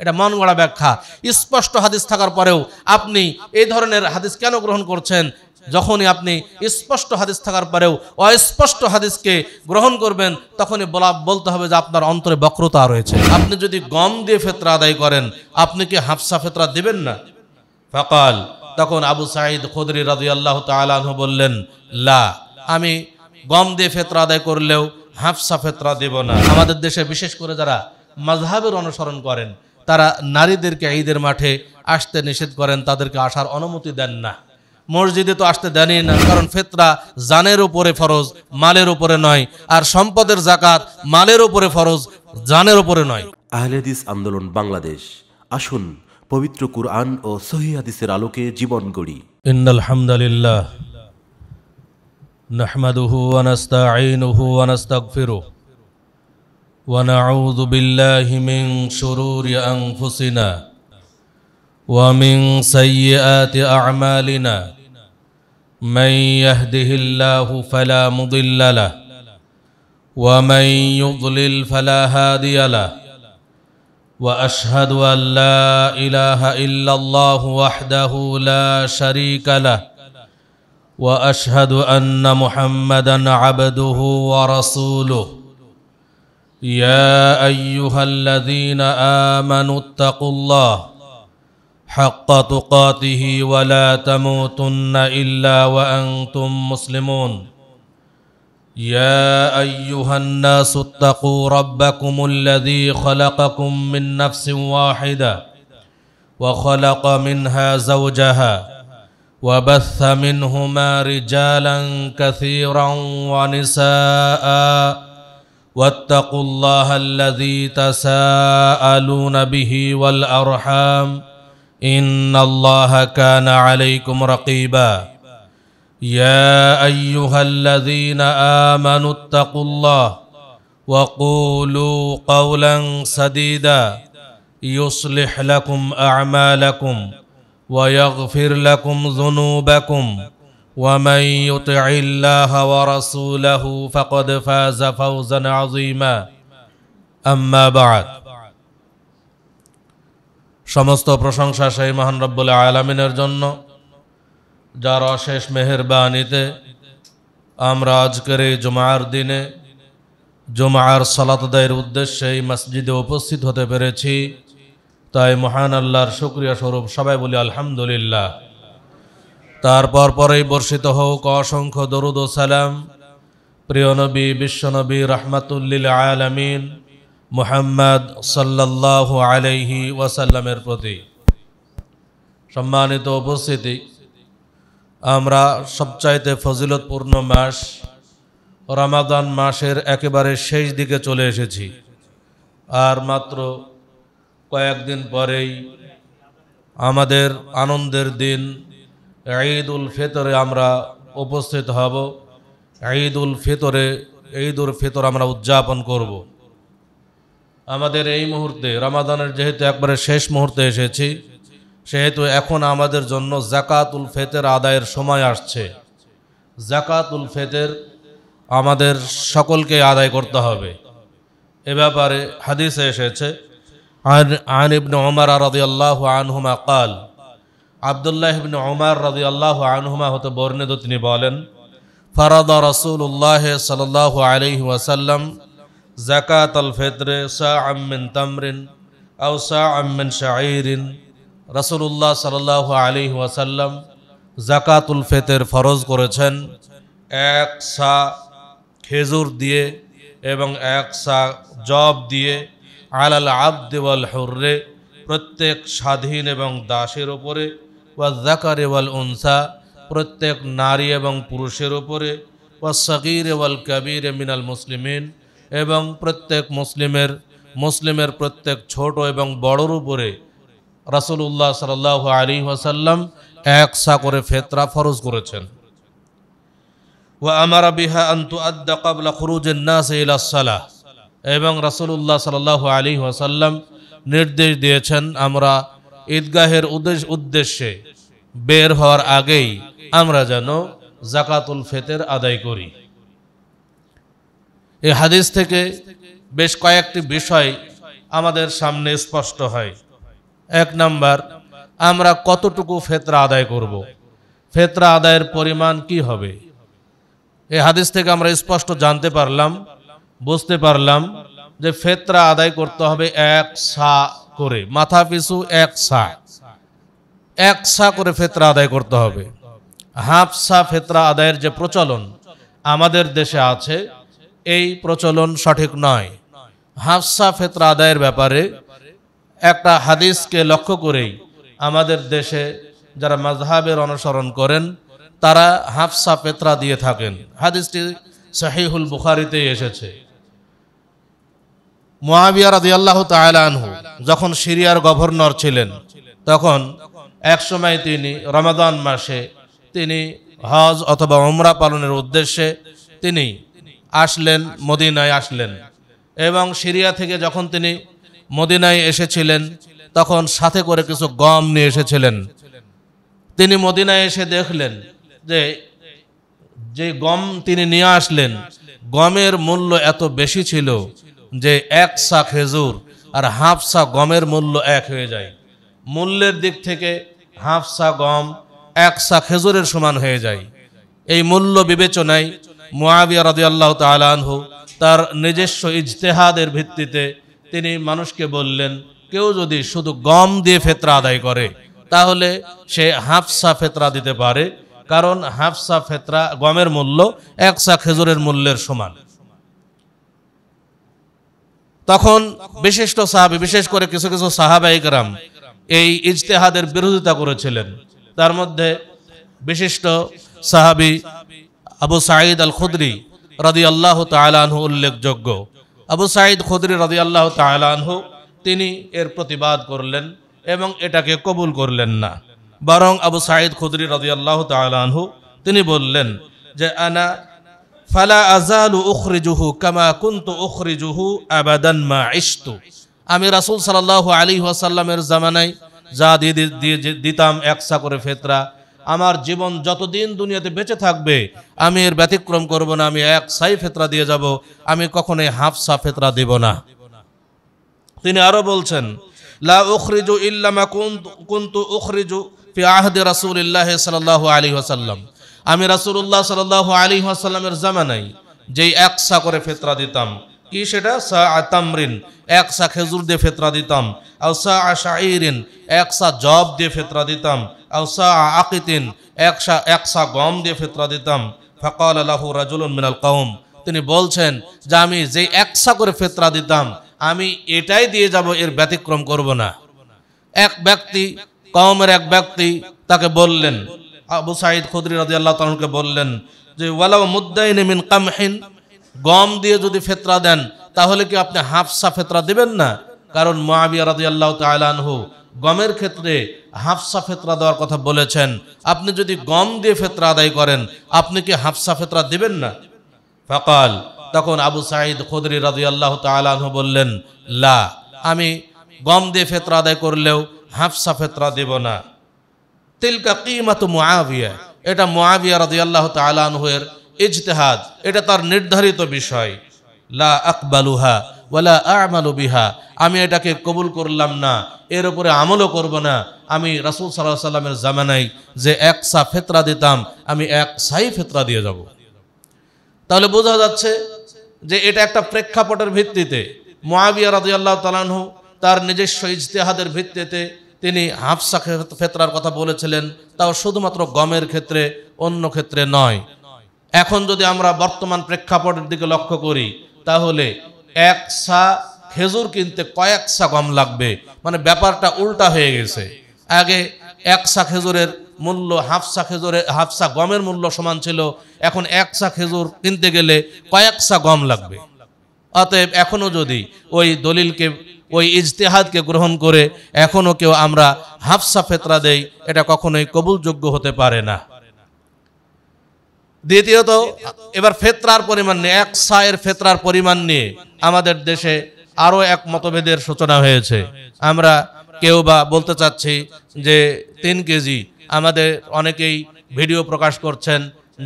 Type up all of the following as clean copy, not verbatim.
এটা মন গড়া ব্যাখ্যা। স্পষ্ট হাদিস থাকার পরেও আপনি এই ধরনের হাদিস কেন গ্রহণ করছেন? যখনই আপনি স্পষ্ট হাদিস থাকার পরেও অস্পষ্ট হাদিসকে গ্রহণ করবেন, তখনই বলতে হবে যে আপনার অন্তরে বক্রতা রয়েছে। আপনি যদি গম দিয়ে ফিতরা আদায় করেন, আপনি কি হাফসা ফিতরা দিবেন না? ফাকাল, তখন আবু সাঈদ খুদরি রাদিয়াল্লাহু তাআলা আনহু বললেন, লা, আমি গম দিয়ে ফিতরা আদায় করলেও হাফসা ফিতরা দেব না। আমাদের দেশে বিশেষ করে যারা মাযহাবের অনুসরণ করেন, তারা নারীদেরকে ঈদের মাঠে আসতে নিষেধ করেন, তাদেরকে আসার অনুমতি দেন না। মসজিদে তো আসতে দেনই না, কারণ ফিতরা জানের উপরে ফরজ, মালের উপরে নয়। আর সম্পদের যাকাত মালের উপরে ফরজ, জানের উপরে নয়। আহলে হাদিস আন্দোলন বাংলাদেশ, আসুন পবিত্র কুরআন ও সহিহ হাদিসের আলোকে জীবন গড়ি। ইন্নাল হামদালিল্লাহ নাহমাদুহু ওয়া নাস্তাঈনুহু ওয়া নাস্তাগফিরুহু ওয়া নাউযু বিল্লাহি মিন শুরুরি আনফুসিনা ওয়া মিন সাইয়্যাতি আ'মালিনা মান ইয়াহদিহিল্লাহু ফালা মুদিল্লা লাহু ওয়া মান ইউদ্লিল ফালা হাদিয়া লাহু ওয়া আশহাদু আল লা ইলাহা ইল্লাল্লাহু ওয়াহদাহু লা শারীকা লাহু ওয়া আশহাদু আন্না মুহাম্মাদান আবদুহু ওয়া রাসূলুহু ইয়া আইয়ুহাল্লাযীনা আমানুত্তাকুল্লাহ হাক্কা তুকাতিহি ওয়া লা তামুতুন্না ইল্লা ওয়া আনতুম মুসলিমুন ইয়া আইয়ুহান নাসুত্তাকু রাব্বাকুমুল্লাযী খালাকাকুম মিন নাফসিন ওয়াহিদা ওয়া খালাকা মিনহা যাওজাহা ওয়া বাসসা মিনহুমা রিজালান কাসীরান ওয়া নিসাআ ওয়াত্তাকুল্লাহাল্লাযী তাসাআলুনা বিহি ওয়াল আরহাম ইন্নাল্লাহা কানা আলাইকুম রাকীবা ইয়া আইয়ুহাল্লাযীনা আমানুত্তাকুল্লাহ ওয়া কুলু কাওলান সাদীদা ইউসলিহ লাকুম আ'মালাকুম ওয়া ইয়াগফির লাকুম যুনুবাকুম ওয়া মান ইউতি'ইল্লাহা ওয়া রাসূলাহু ফাকাদ ফাযা ফাওজান আযীমা। আম্মা বা'দ। সমস্ত প্রশংসা সেই মহান রব্বুল আলামিনের জন্য, যার অশেষ মেহেরবানিতে আমরা আজকের এই জুমার দিনে জুমার সালাত আদায়ের উদ্দেশ্যে এই মসজিদে উপস্থিত হতে পেরেছি। তাই মহান আল্লাহর শুকরিয়া স্বরূপ সবাই বলি আলহামদুলিল্লাহ। তারপর পরেই বর্ষিত হোক অসংখ্য দরুদ ও সালাম প্রিয় নবী, বিশ্বনবী রাহমাতুল লিল আলামিন মুহাম্মদ সাল্লাল্লাহু আলাইহি ওয়াসাল্লামের প্রতি। সম্মানিত উপস্থিতি, আমরা সবচাইতে ফজিলতপূর্ণ মাস রমাদান মাসের একেবারে শেষ দিকে চলে এসেছি। আর মাত্র কয়েকদিন পরেই আমাদের আনন্দের দিন ঈদ উল ফিতরে আমরা উপস্থিত হব। ঈদ উল ফিতর আমরা উদযাপন করব। আমাদের এই মুহূর্তে রমাদানের যেহেতু একবারে শেষ মুহূর্তে এসেছি, সেহেতু এখন আমাদের জন্য যাকাতুল ফিতর আদায়ের সময় আসছে। যাকাতুল ফিতর আমাদের সকলকে আদায় করতে হবে। এ ব্যাপারে হাদিসে এসেছে, আন ইবনে উমর রাদিয়াল্লাহু আনহুমা قال, আব্দুল্লাহ ইবনে উমর রাদিয়াল্লাহু আনহুমা হতে বর্ণিত, তিনি বলেন, ফারাদা রাসূলুল্লাহ সাল্লাল্লাহু আলাইহি ওয়াসাল্লাম যাকাতুল ফিতর সাআম মিন তামরিন আও সাআম মিন শাঈরিন। রাসূলুল্লাহ সাল্লাল্লাহু আলাইহি ওয়াসাল্লাম যাকাতুল ফিতর ফরজ করেছেন এক সা খেজুর দিয়ে এবং এক সা জব দিয়ে, আলাল আবদি ওয়াল হুররে, প্রত্যেক স্বাধীন এবং দাসের উপরে, ওয়া যাকারি ওয়াল উনসা, প্রত্যেক নারী এবং পুরুষের উপরে, ওয়া সগীর ওয়াল কাবীর মিনাল মুসলিমিন, এবং প্রত্যেক মুসলিমের প্রত্যেক ছোট এবং বড়র উপরে রাসূলুল্লাহ সাল্লাল্লাহু আলাইহি ওয়াসাল্লাম এক সা করে ফিতরা ফরজ করেছেন। ওয়া আমারা বিহা আন তুআদ্দা ক্বাবলা খুরুজিন নাস ইলা সালাহ, এবং রাসূলুল্লাহ সাল্লাল্লাহু আলাইহি ওয়াসাল্লাম নির্দেশ দিয়েছেন আমরা ঈদগাহের উদ্দেশ্যে বের হওয়ার আগেই আমরা যেন যাকাতুল ফিতর আদায় করি। এই হাদিস থেকে বেশ কয়েকটি বিষয় আমাদের সামনে স্পষ্ট হয়। এক নাম্বার, আমরা কতটুকু ফিতরা আদায় করব, ফিতরা আদায়ের পরিমাণ কি হবে। এই হাদিস থেকে আমরা স্পষ্ট জানতে পারলাম, বুঝতে পারলাম যে ফিতরা আদায় করতে হবে এক সা করে, মাথা পিছু এক সা করে ফিতরা আদায় করতে হবে। হাফ সা ফিতরা আদায়ের যে প্রচলন আমাদের দেশে আছে, এই প্রচলন সঠিক নয়। হাফ সা ফিতরা আদায়ের ব্যাপারে একটা হাদিসকে লক্ষ্য করেই আমাদের দেশে যারা মাযহাবের অনুসরণ করেন তারা হাফ সা ফিতরা দিয়ে থাকেন। হাদিসটি সহিহুল বুখারীতে এসেছে। মুআবিয়া রাদিয়াল্লাহু তাআলা আনহু যখন সিরিয়ার গভর্নর ছিলেন, তখন একসময় তিনি রমাদান মাসে তিনি হজ অথবা উমরা পালনের উদ্দেশ্যে তিনি আসলেন, মদিনায় আসলেন। এবং সিরিয়া থেকে যখন তিনি মদিনায় এসেছিলেন তখন সাথে করে কিছু গম নিয়ে এসেছিলেন। তিনি মদিনায় এসে দেখলেন যে গম তিনি নিয়ে আসলেন, গমের মূল্য এত বেশি ছিল যে এক সা খেজুর আর হাফ সা গমের মূল্য এক হয়ে যায়। মূল্যের দিক থেকে হাফ সা গম এক সা খেজুরের সমান হয়ে যায়। এই মূল্য বিবেচনায় মুআবিয়া রাদিয়াল্লাহু তাআলা আনহু তার নিজস্ব ইজতিহাদের ভিত্তিতে তিনি মানুষকে বললেন, কেউ যদি শুধু গম দিয়ে ফিতরা আদায় করে তাহলে সে হাফ সা ফিতরা দিতে পারে, কারণ হাফ সা ফিতরা গমের মূল্য এক সা খেজুরের মূল্যের সমান। তখন বিশিষ্ট সাহাবী, বিশেষ করে কিছু কিছু সাহাবায়ে কেরাম এই ইজতিহাদের বিরোধিতা করেছিলেন। তার মধ্যে বিশিষ্ট সাহাবী আবু সাঈদ আল খুদরি রাদিয়াল্লাহু তাআলা আনহু উল্লেখযোগ্য। আবু সাঈদ খুদরি রাদিয়াল্লাহু তাআলা আনহু তিনি এর প্রতিবাদ করলেন এবং এটাকে কবুল করলেন না। বরং আবু সাঈদ খুদরি রাদিয়াল্লাহু তাআলা আনহু তিনি বললেন যে আনা ফালা আযালু উখরিজুহু কামা কুনতু উখরিজুহু আবাদান মা ইশতু। আমি রাসূল সাল্লাল্লাহু আলাইহি ওয়াসাল্লামের জামানায় যা দিতাম এক সা করে ফিতরা, আমার জীবন যতদিন দুনিয়াতে বেঁচে থাকবে আমি এর ব্যতিক্রম করব না, আমি এক সাই ফিতরা দিয়ে যাব, আমি কখনোই হাফ সা ফিতরা দেব না। তিনি আরো বলছেন, লা উখরিজু ইল্লা মা কুনতু উখরিজু ফি আহদি রাসূলিল্লাহি সাল্লাল্লাহু আলাইহি ওয়াসাল্লাম। আমি রাসূলুল্লাহ সাল্লাল্লাহু আলাইহি ওয়াসাল্লামের জামানায় যেই এক সা করে ফিতরা দিতাম, কি সেটা সা তামরিন, এক সা খেজুর দিয়ে ফিতরা দিতাম, আও সা শাঈরিন, এক সা জব দিয়ে ফিতরা দিতাম, আও সা আকিতিন, এক সা গম দিয়ে ফিতরা দিতাম। ফাকাল লাহু রাজুলুন মিনাল কওম, তিনি বলছেন যে আমি যেই এক সা করে ফিতরা দিতাম আমি এটাই দিয়ে যাব, এর ব্যতিক্রম করব না। এক ব্যক্তি, কওমের এক ব্যক্তি তাকে বললেন, আবু সাঈদ খুদরি রাদিয়াল্লাহু তাআলা আনহুকে বললেন যে ওয়ালাউ মুদ্দাইন মিন কামহিন, গম দিয়ে যদি ফিতরা দেন তাহলে কি আপনি হাফ সা ফিতরা দিবেন না? কারণ মুআবিয়া রাদিয়াল্লাহু তাআলা আনহু গমের ক্ষেত্রে হাফ সা ফিতরা দেওয়ার কথা বলেছেন। আপনি যদি গম দিয়ে ফিতরা আদায় করেন আপনি কি হাফ সা ফিতরা দিবেন না? ফাকাল, তখন আবু সাঈদ খুদরি রাদিয়াল্লাহু তাআলা আনহু বললেন, লা, আমি গম দিয়ে ফিতরা আদায় করলেও হাফ সা ফিতরা দেব না। তিলকা কিমাতু মুআবিয়া, এটা মুআবিয়া রাদিয়াল্লাহু তাআলা আনহু এর ইজতিহাদ, এটা তার নির্ধারিত বিষয়। লা আকবালুহা ওয়ালা আমালু বিহা, আমি এটাকে কবুল করলাম না, এর উপরে আমলও করব না। আমি রাসূল সাল্লাল্লাহু আলাইহি ওয়াসাল্লামের জামানায় যে এক সা ফিতরা দিতাম আমি এক সাই ফিতরা দিয়ে যাব। তাহলে বোঝা যাচ্ছে যে এটা একটা প্রেক্ষাপটের ভিত্তিতে মুআবিয়া রাদিয়াল্লাহু তাআলা আনহু তার নিজস্ব ইজতিহাদের ভিত্তিতে তিনি হাফ সা ফিতরার কথা বলেছিলেন, তাও শুধুমাত্র গমের ক্ষেত্রে, অন্য ক্ষেত্রে নয়। এখন যদি আমরা বর্তমান প্রেক্ষাপটের দিকে লক্ষ্য করি তাহলে এক সা খেজুর কিনতে কয়েক সা গম লাগবে, মানে ব্যাপারটা উল্টা হয়ে গেছে। আগে এক সা খেজুরের মূল্য হাফ সা গমের মূল্য সমান ছিল, এখন এক সা খেজুর কিনতে গেলে কয়েক সা গম লাগবে। অতএব এখনো যদি ওই দলিলকে, ওই ইজতিহাদকে গ্রহণ করে এখনো কেউ আমরা হাফ সা ফিতরা দেই, এটা কখনোই কবুলযোগ্য হতে পারে না। দ্বিতীয়ত, এবার ফিতরার পরিমাণ নিয়ে, এক সা এর ফিতরার পরিমাণ নিয়ে আমাদের দেশে আরো এক মতভেদের সূচনা হয়েছে। আমরা কেউ বা বলতে চাচ্ছি যে 3 কেজি, আমাদের অনেকেই ভিডিও প্রকাশ করছেন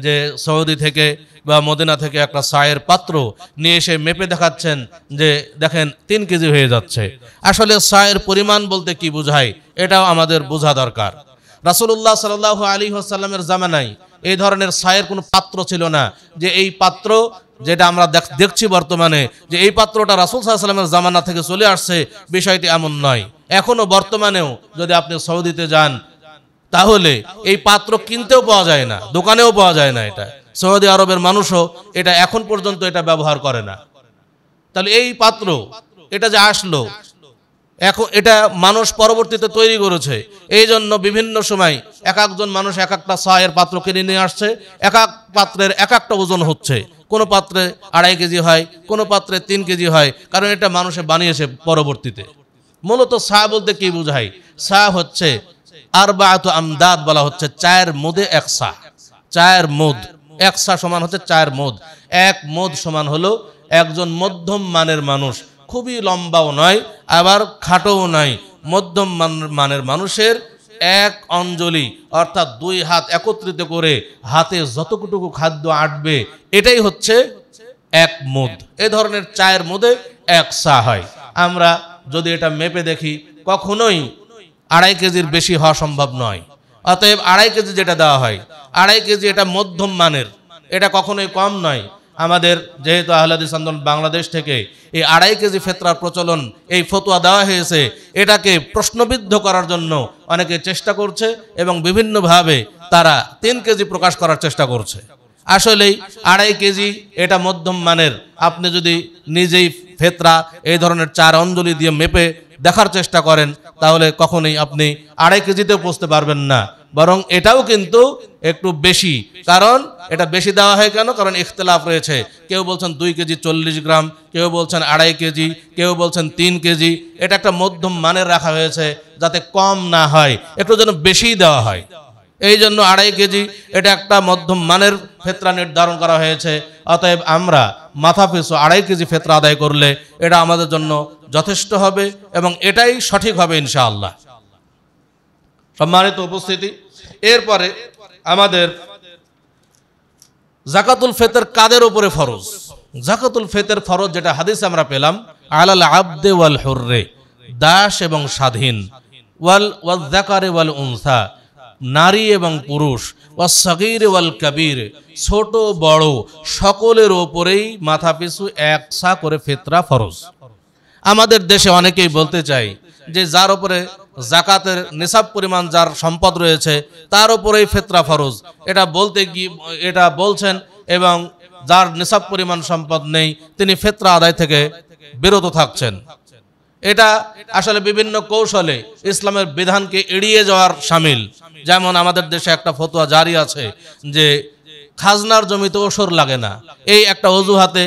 যে সৌদি থেকে বা মদিনা থেকে একটা চায়ের পাত্র নিয়ে এসে মেপে দেখাচ্ছেন যে দেখেন 3 কেজি হয়ে যাচ্ছে। আসলে চায়ের পরিমাণ বলতে কি বোঝায় এটাও আমাদের বোঝা দরকার। রাসূলুল্লাহ সাল্লাল্লাহু আলাইহি ওয়াসাল্লামের জামানায় এই ধরনের চায়ের কোনো পাত্র ছিল না, যে এই পাত্র যেটা আমরা দেখছি বর্তমানে, যে এই পাত্রটা রাসূল সাল্লাল্লাহু আলাইহি ওয়াসাল্লামের জামানা থেকে চলে আসছে, বিষয়টি এমন নয়। এখনো বর্তমানেও যদি আপনি সৌদিতে যান তাহলে এই পাত্র কিনতেও পাওয়া যায় না, দোকানেও পাওয়া যায় না। এটা সৌদি আরবের মানুষও এটা এখন পর্যন্ত এটা ব্যবহার করে না। তাহলে এই পাত্র এটা যে আসলো, এখন এটা মানুষ পরবর্তীতে তৈরি করেছে। এই জন্য বিভিন্ন সময় এক একজন মানুষ এক একটা চায়ের পাত্র কিনে নিয়ে আসছে, এক এক পাত্রের এক একটা ওজন হচ্ছে। কোনো পাত্রে 2.5 কেজি হয়, কোনো পাত্রে 3 কেজি হয়, কারণ এটা মানুষে বানিয়েছে পরবর্তীতে। মূলত চা বলতে কি বোঝায়? চা হচ্ছে আরবাআতু আমদাদ বলা হচ্ছে, 4 মুদে 1 চা। 4 মুদ 1 চা সমান হচ্ছে 4 মুদ। 1 মুদ সমান হলো একজন মধ্যম মানের মানুষ, খুবই লম্বাও নয় আবার খাটোও নয়, মধ্যম মানের মানুষের 1 অঞ্জলি অর্থাৎ 2 হাত একত্রিত করে হাতে যতটুকু খাদ্য আটবে এটাই হচ্ছে 1 মুদ। এই ধরনের 4 মুদে 1 চা হয়। আমরা যদি এটা মেপে দেখি কখনোই 2.5 কেজির বেশি হওয়া সম্ভব নয়। অতএব 2.5 কেজি যেটা দেওয়া হয়, 2.5 কেজি এটা মধ্যম মানের, এটা কখনোই কম নয়। আমাদের যেহেতু আহলে হাদিস আন্দোলন বাংলাদেশ থেকে এই 2.5 কেজি ফেতরার প্রচলন, এই ফতোয়া দেওয়া হয়েছে, এটাকে প্রশ্নবিদ্ধ করার জন্য অনেকে চেষ্টা করছে এবং বিভিন্নভাবে তারা 3 কেজি প্রকাশ করার চেষ্টা করছে। আসলেই 2.5 কেজি এটা মধ্যম মানের। আপনি যদি নিজেই ফেতরা এই ধরনের 4 অঞ্জলি দিয়ে মেপে দেখার চেষ্টা করেন তাহলে কখনোই আপনি 2.5 কেজিতেও পৌঁছতে পারবেন না, বরং এটাও কিন্তু একটু বেশি। কারণ এটা বেশি দেওয়া হয় কেন? কারণ ইখতিলাফ রয়েছে। কেউ বলছেন 2 কেজি 40 গ্রাম, কেউ বলছেন 2.5 কেজি, কেউ বলছেন 3 কেজি। এটা একটা মধ্যম মানের রাখা হয়েছে যাতে কম না হয়, একটু যেন বেশি দেওয়া হয়। এই জন্য 2.5 কেজি এটা একটা মধ্যম মানের ফেতরা নির্ধারণ করা হয়েছে। অতএব আমরা মাথা পিছু 2.5 কেজি ফেতরা আদায় করলে এটা আমাদের জন্য যথেষ্ট হবে এবং এটাই সঠিক হবে ইনশাআল্লাহ। সম্মানিত উপস্থিতি, এরপরে আমাদের যাকাতুল ফিতর কাদের উপরে ফরজ? যাকাতুল ফিতর ফরজ যেটা হাদিসে আমরা পেলাম, আলাল আবদে ওয়াল হুররে, দাস এবং স্বাধীন, ওয়াল যাকারে ওয়াল উনসা, নারী এবং পুরুষ, ওয়াস সাগীর ওয়াল কাবীর, ছোট বড় সকলের উপরেই মাথা পিছু 1 সা করে ফিতরা ফরজ। আমাদের দেশে অনেকেই বলতে চায় যে যার উপরে যাকাতের নিসাব পরিমাণ যার সম্পদ রয়েছে তার উপরেই ফিতরা ফরজ। এটা বলতে গিয়ে এটা বলছেন, এবং যার নিসাব পরিমাণ সম্পদ নেই তিনি ফিতরা আদায় থেকে বিরত থাকছেন। এটা আসলে বিভিন্ন কৌশলে ইসলামের বিধানকে এড়িয়ে যাওয়ার শামিল। যেমন আমাদের দেশে একটা ফতোয়া জারি আছে যে খাজনার জমিতে ওসর লাগে না, এই একটা অজুহাতে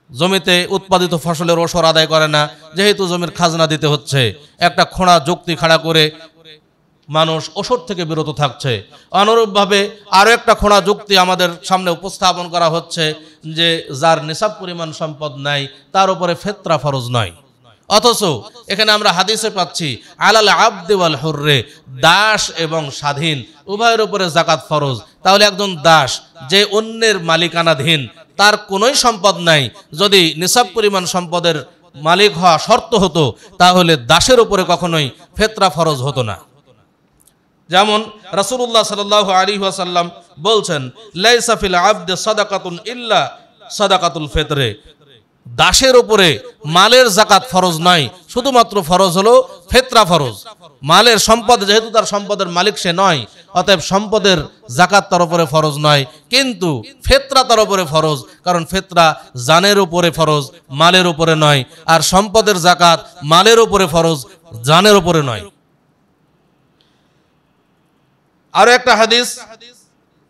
জমিতে উৎপাদিত ফসলের ওসর আদায় করে না, যেহেতু জমির খাজনা দিতে হচ্ছে। একটা খোঁড়া যুক্তি খাড়া করে মানুষ ওসর থেকে বিরত থাকছে। অনুরূপভাবে আরও একটা খোঁড়া যুক্তি আমাদের সামনে উপস্থাপন করা হচ্ছে যে যার নিসাব পরিমাণ সম্পদ নাই তার উপরে ফিতরা ফরজ নয়। অথচ এখানে আমরা হাদিসে পাচ্ছি আলাল আবদে ওয়াল হুররে, দাস এবং স্বাধীন উভয়ের উপরে যাকাত ফরজ। তাহলে একজন দাস যে অন্যের মালিকানাধীন, তার কোনোই সম্পদ নাই, যদি নিসাব পরিমাণ সম্পদের মালিক হওয়া শর্ত হতো তাহলে দাসের উপরে কখনোই ফিতরা ফরজ হতো না। যেমন রাসূলুল্লাহ সাল্লাল্লাহু আলাইহি ওয়াসাল্লাম বলছেন, লাইসা ফিল আবদে সাদাকাতুন ইল্লা সাদাকাতুল ফিতরে, দাসের উপরে মালের যাকাত ফরজ নয়, শুধুমাত্র ফরজ হলো ফিতরা ফরজ। মালের সম্পদ, যেহেতু তার সম্পদের মালিক সে নয়, অতএব সম্পদের যাকাত তার উপরে ফরজ নয়, কিন্তু ফিতরা তার উপরে ফরজ। কারণ ফিতরা জানের উপরে ফরজ, মালের উপরে নয়, আর সম্পদের যাকাত মালের উপরে ফরজ, জানের উপরে নয়। আরো একটা হাদিস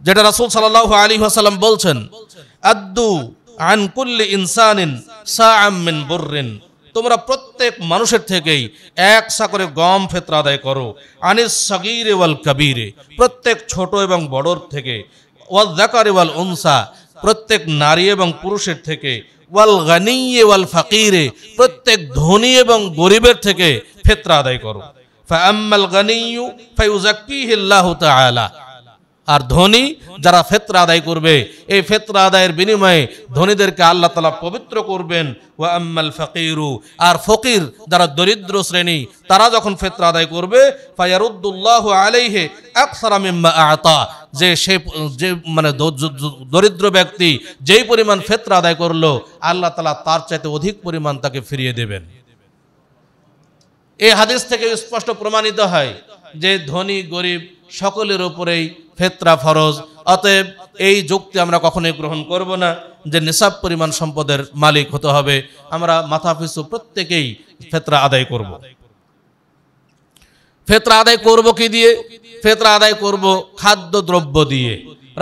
যেটা রাসূল সাল্লাল্লাহু আলাইহি ওয়াসাল্লাম বলছেন, আদ্দু আন কুল্লি ইনসানিন সাআম মিন বুররিন, তোমরা প্রত্যেক মানুষের থেকেই 1 সা করে গম ফিতরা আদায় করো। আনিস সাগীর ওয়াল কাবীর, প্রত্যেক ছোট এবং বড়র থেকে। ওয়াল যাকারি ওয়াল উনসা, প্রত্যেক নারী এবং পুরুষের থেকে। ওয়াল গানী ওয়াল ফাকির, প্রত্যেক ধনী এবং গরিবের থেকে ফিতরা আদায় করো। ফাআম্মাল গানী ফায়ুযাক্কিহি আল্লাহু তাআলা, আর ধনী যারা ফিতরা আদায় করবে, এই ফিতরা আদায়ের বিনিময়ে ধনীদেরকে আল্লাহ তাআলা পবিত্র করবেন। ওয়া আম্মাল ফাকিরু, আর ফকির যারা দরিদ্র শ্রেণী, তারা যখন ফিতরা আদায় করবে ফায়ারুদ্দুল্লাহু আলাইহি আকসারা মিম্মা আতা, যে মানে দরিদ্র ব্যক্তি যেই পরিমাণ ফিতরা আদায় করলো, আল্লাহ তাআলা তার চাইতে অধিক পরিমাণ তাকে ফিরিয়ে দেবেন। এই হাদিস থেকে স্পষ্ট প্রমাণিত হয় যে ধনী গরিব সকলের উপরেই ফিতরা ফরজ। অতএব এই যুক্তি আমরা কখনোই গ্রহণ করব না যে নিসাব পরিমাণ সম্পদের মালিক হতে হবে। আমরা মাথাপিছু প্রত্যেকেই ফিতরা আদায় করব। ফিতরা আদায় করব কি দিয়ে? ফিতরা আদায় করব খাদ্য দ্রব্য দিয়ে।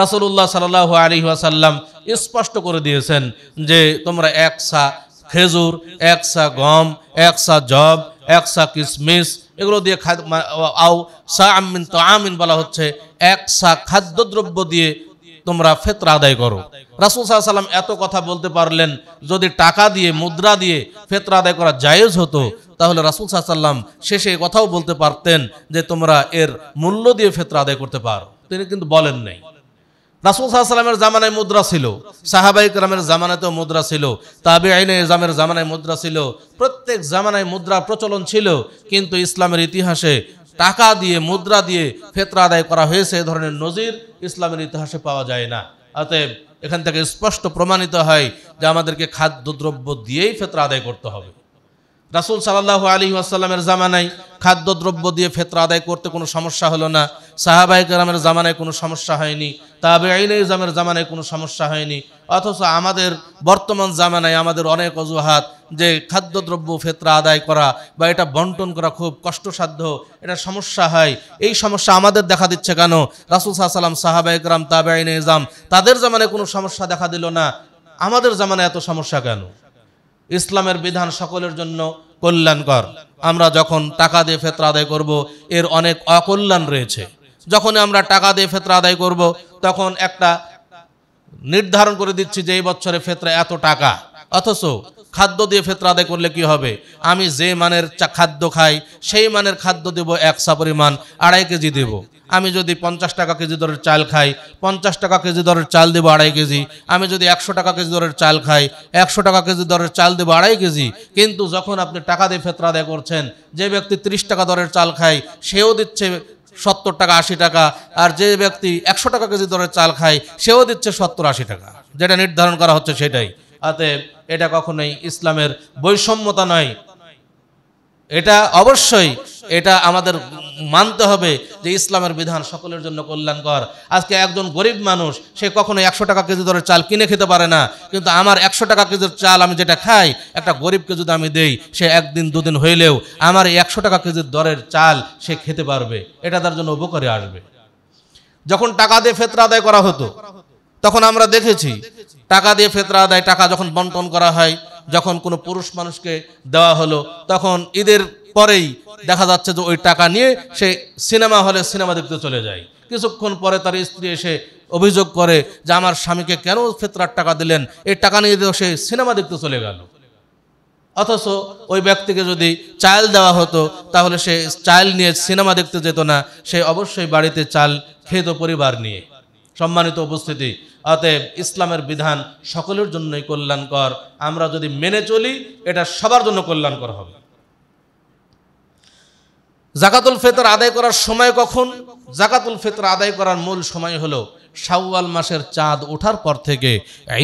রাসূলুল্লাহ সাল্লাল্লাহু আলাইহি ওয়াসাল্লাম স্পষ্ট করে দিয়েছেন যে তোমরা এক সা খেজুর, এক সা গম, এক সা জব, এক সা কিশমিশ, এগুলো দিয়ে আও সা'আম মিন তাআমিন বলা হচ্ছে, এক সা খাদ্যদ্রব্য দিয়ে তোমরা ফিতরা আদায় করো। রাসূল সাল্লাল্লাহু আলাইহি ওয়াসাল্লাম এত কথা বলতে পারলেন। যদি টাকা দিয়ে, মুদ্রা দিয়ে ফিতরা আদায় করা জায়েজ হতো, তাহলে রাসূল সাল্লাল্লাহু আলাইহি ওয়াসাল্লাম শেষে কথাও বলতে পারতেন যে তোমরা এর মূল্য দিয়ে ফিতরা আদায় করতে পারো। তিনি কিন্তু বলেন নাই। রাসূল সাল্লাল্লাহু আলাইহি ওয়াসাল্লামের জামানায় মুদ্রা ছিল, সাহাবায়ে কেরামের জামানাতেও মুদ্রা ছিল, তাবেঈনে ইজমের জামানায় মুদ্রা ছিল, প্রত্যেক জামানায় মুদ্রা প্রচলন ছিল। কিন্তু ইসলামের ইতিহাসে টাকা দিয়ে, মুদ্রা দিয়ে ফিতরা আদায় করা হয়েছে এ ধরনের নজির ইসলামের ইতিহাসে পাওয়া যায় না। অতএব এখান থেকে স্পষ্ট প্রমাণিত হয় যে আমাদেরকে খাদ্যদ্রব্য দিয়েই ফিতরা আদায় করতে হবে। রাসূল সাল্লাল্লাহু আলাইহি ওয়াসাল্লামের জামানায় খাদ্যদ্রব্য দিয়ে ফিতরা আদায় করতে কোনো সমস্যা হলো না, সাহাবায়ে কেরামের জামানায় কোনো সমস্যা হয়নি, তাবেঈনে ইজমের জামানায় কোনো সমস্যা হয়নি। অথচ আমাদের বর্তমান জামানায় আমাদের অনেক অজুহাত যে খাদ্যদ্রব্য ফিতরা আদায় করা বা এটা বন্টন করা খুব কষ্টসাধ্য, এটা সমস্যা হয়। এই সমস্যা আমাদের দেখা দিচ্ছে কেন? রাসূল সাল্লাল্লাহু আলাইহি ওয়াসাল্লাম, সাহাবায়ে কেরাম, তাবেঈনে ইজম, তাদের জামানায় কোনো সমস্যা দেখা দিল না, আমাদের জামানায় এত সমস্যা কেন? ইসলামের বিধান সকলের জন্য কল্যাণকর। আমরা যখন টাকা দিয়ে ফিতরা আদায় করব, এর অনেক অকল্যাণ রয়েছে। যখন আমরা টাকা দিয়ে ফিতরা আদায় করব, তখন একটা নির্ধারণ করে দিচ্ছি যে এই বছরে ফিতরা এত টাকা। অথচ খাদ্য দিয়ে ফিতরা আদায় করলে কি হবে? আমি যে মানের খাদ্য খাই সেই মানের খাদ্য দেব, এক সা পরিমাণ 2.5 কেজি দেব। আমি যদি 50 টাকা কেজি দরের চাল খাই, 50 টাকা কেজি দরের চাল দেবো 2.5 কেজি। আমি যদি 100 টাকা কেজি দরের চাল খাই, 100 টাকা কেজি দরের চাল দেবো 2.5 কেজি। কিন্তু যখন আপনি টাকা দিয়ে ফিতরা আদায় করছেন, যে ব্যক্তি 30 টাকা দরের চাল খায় সেও দিচ্ছে 70 টাকা 80 টাকা, আর যে ব্যক্তি 100 টাকা কেজি দরের চাল খায় সেও দিচ্ছে 70-80 টাকা, যেটা নির্ধারণ করা হচ্ছে সেটাই। অতএব এটা কখনোই ইসলামের বৈষম্যতা নয়। এটা অবশ্যই এটা আমাদের মানতে হবে যে ইসলামের বিধান সকলের জন্য কল্যাণকর। আজকে একজন গরিব মানুষ, সে কখনো 100 টাকা কেজি দরের চাল কিনে খেতে পারে না, কিন্তু আমার 100 টাকা কেজির চাল আমি যেটা খাই, একটা গরিবকে যদি আমি দেই, সে একদিন দুদিন হইলেও আমার এই 100 টাকা কেজির দরের চাল সে খেতে পারবে, এটা তার জন্য উপকারে আসবে। যখন টাকা দিয়ে ফিতরা আদায় করা হতো, তখন আমরা দেখেছি টাকা দিয়ে ফিতরা আদায়, টাকা যখন বন্টন করা হয়, যখন কোনো পুরুষ মানুষকে দেওয়া হলো, তখন ঈদের পরেই দেখা যাচ্ছে যে ওই টাকা নিয়ে সে সিনেমা হলে সিনেমা দেখতে চলে যায়। কিছুক্ষণ পরে তার স্ত্রী এসে অভিযোগ করে যে আমার স্বামীকে কেন ফিতরার টাকা দিলেন, এই টাকা নিয়ে সে সিনেমা দেখতে চলে গেল। অথচ ওই ব্যক্তিকে যদি চাল দেওয়া হতো, তাহলে সে চাল নিয়ে সিনেমা দেখতে যেত না, সে অবশ্যই বাড়িতে চাল খেত পরিবার নিয়ে। সম্মানিত উপস্থিতি, অতএব ইসলামের বিধান সকলের জন্যই কল্যাণকর। আমরা যদি মেনে চলি, এটা সবার জন্য কল্যাণকর হবে। যাকাতুল ফিতর আদায় করার সময় কখন? যাকাতুল ফিতর আদায় করার মূল সময় হলো শাওয়াল মাসের চাঁদ ওঠার পর থেকে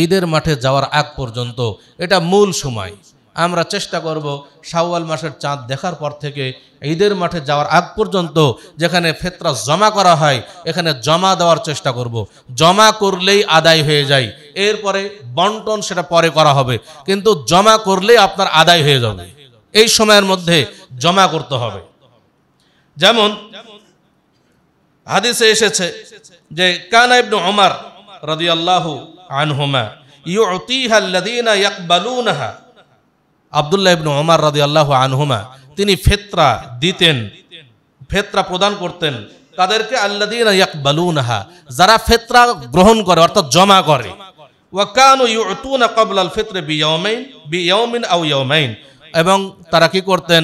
ঈদের মাঠে যাওয়ার আগ পর্যন্ত, এটা মূল সময়। আমরা চেষ্টা করব শাওয়াল মাসের চাঁদ দেখার পর থেকে ঈদের মাঠে যাওয়ার আগ পর্যন্ত যেখানে ফিতরা জমা করা হয়, এখানে জমা দেওয়ার চেষ্টা করব। জমা করলেই আদায় হয়ে যায়, এরপরে বন্টন সেটা পরে করা হবে, কিন্তু জমা করলেই আপনার আদায় হয়ে যাবে। এই সময়ের মধ্যে জমা করতে হবে। যেমন হাদিসে এসেছে যে কানা ইবনে উমর রাদিয়াল্লাহু আনহুমা ইউতিহা আল্লাযীনা ইয়াকবালুনাহা, আব্দুল্লাহ ইবনে উমর রাদিয়াল্লাহু আনহুমা তিনি ফিতরা দিতেন, ফিতরা প্রদান করতেন তাদেরকে, আল্লাযীনা ইয়াকবালুনাহা, যারা ফিতরা গ্রহণ করে অর্থাৎ জমা করে। ওয়া কানু ইউতুনা ক্বাবলা আল ফিতর বিয়াউমিন আও ইয়াউমাইন, এবং তারা কি করতেন,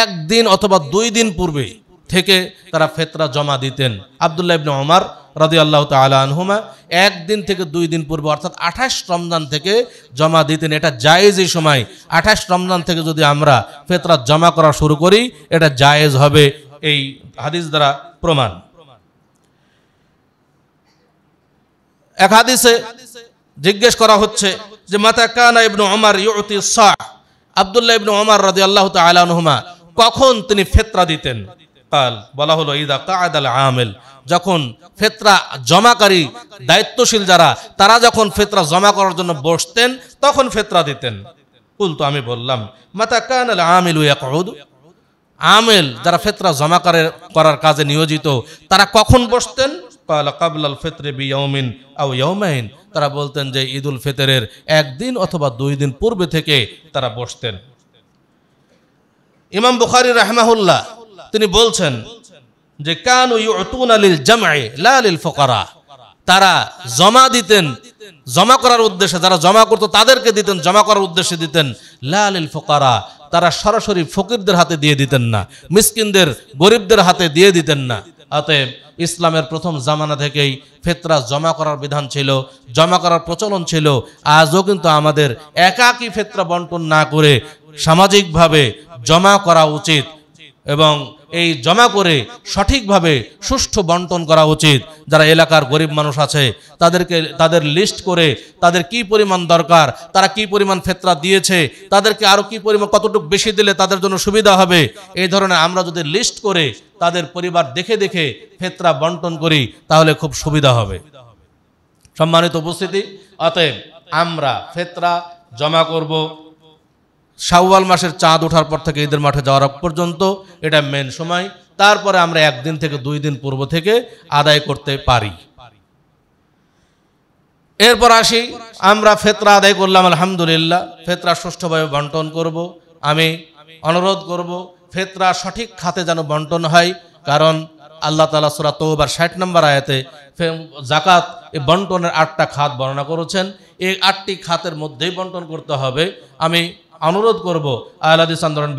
একদিন অথবা 2 দিন পূর্বে থেকে তারা ফেতরা জমা দিতেন। আব্দুল্লাহ ইবনে ওমর রাদিয়াল্লাহু তাআলা আনহুমা একদিন থেকে 2 দিন পূর্বে অর্থাৎ 28 রমজান থেকে জমা দিতেন। এটা জায়েজ। এই সময় 28 রমজান থেকে যদি আমরা ফেতরা জমা করা শুরু করি এটা জায়েজ হবে, এই হাদিস দ্বারা প্রমাণ। এক হাদিসে জিজ্ঞেস করা হচ্ছে যে মাতা কানা ইবনে ওমর ইউতি সা, আব্দুল্লাহ ইবনে ওমর রাদিয়াল্লাহু তাআলা আনহুমা কখন তিনি ফেতরা দিতেন? কাল, বলা হলো ইদা কাআদাল আমিল, যখন ফেতরা জমাকারী দায়িত্বশীল যারা তারা যখন ফেতরা জমা করার জন্য বসতেন তখন ফেতরা দিতেন। কুলতু, আমি বললাম, মাতা কানাল আমিলু ইয়াকউদ, আমিল যারা ফেতরা জমা করার কাজে নিয়োজিত তারা কখন বসতেন? কাল কাবলাল ফিতরি বিয়াউমিন আও ইয়াউমাইন, তারা বলতেন যে ঈদুল ফিতরের একদিন অথবা 2 দিন পূর্বে থেকে তারা বসতেন। ইমাম বুখারী রাহিমাহুল্লাহ তিনি বলছেন যে কানু ইউতুনা লিল জামঈ লা লিল ফুকারা, তারা জমা দিতেন জমা করার উদ্দেশ্যে, যারা জমা করতো তাদেরকে দিতেন, জমা করার উদ্দেশ্যে দিতেন। লা লিল ফুকারা, তারা সরাসরি ফকিরদের হাতে দিয়ে দিতেন না, মিসকিনদের গরিবদের হাতে দিয়ে দিতেন না। অতএব ইসলামের প্রথম জামানা থেকেই ফেতরা জমা করার বিধান ছিল, জমা করার প্রচলন ছিল। আজও কিন্তু আমাদের একাকী ফেতরা বন্টন না করে সামাজিকভাবে জমা করা উচিত এবং এই জমা করে সঠিকভাবে সুষ্ঠু বন্টন করা উচিত। যারা এলাকার গরিব মানুষ আছে তাদের লিস্ট করে তাদের কি পরিমাণ দরকার, তারা কি পরিমাণ ফেতরা দিয়েছে, তাদেরকে আরো কি পরিমাণ কতটুকু বেশি দিলে তাদের জন্য সুবিধা হবে, এই ধরনের আমরা যদি লিস্ট করে তাদের পরিবার দেখে দেখে ফেতরা বন্টন করি তাহলে খুব সুবিধা হবে। সম্মানিত উপস্থিতি, অতএব আমরা ফেতরা জমা করব শাওয়াল মাসের চাঁদ ওঠার পর থেকে ঈদের মাঠে যাওয়ার আগ পর্যন্ত, এটা মেন সময়। তারপরে আমরা 1 দিন থেকে 2 দিন পূর্ব থেকে আদায় করতে পারি। এরপর আসি, আমরা ফেতরা আদায় করলাম আলহামদুলিল্লাহ, ফেতরা সুষ্ঠুভাবে বন্টন করব। আমি অনুরোধ করব ফেতরা সঠিক খাতে যেন বন্টন হয়, কারণ আল্লাহ তাআলা সূরা তাওবার 60 নম্বর আয়াতে যাকাত এই বন্টনের 8টা খাত বর্ণনা করেছেন। এই 8টি খাতের মধ্যেই বন্টন করতে হবে। আমি অনুরোধ করব আহলে হাদিস আন্দোলন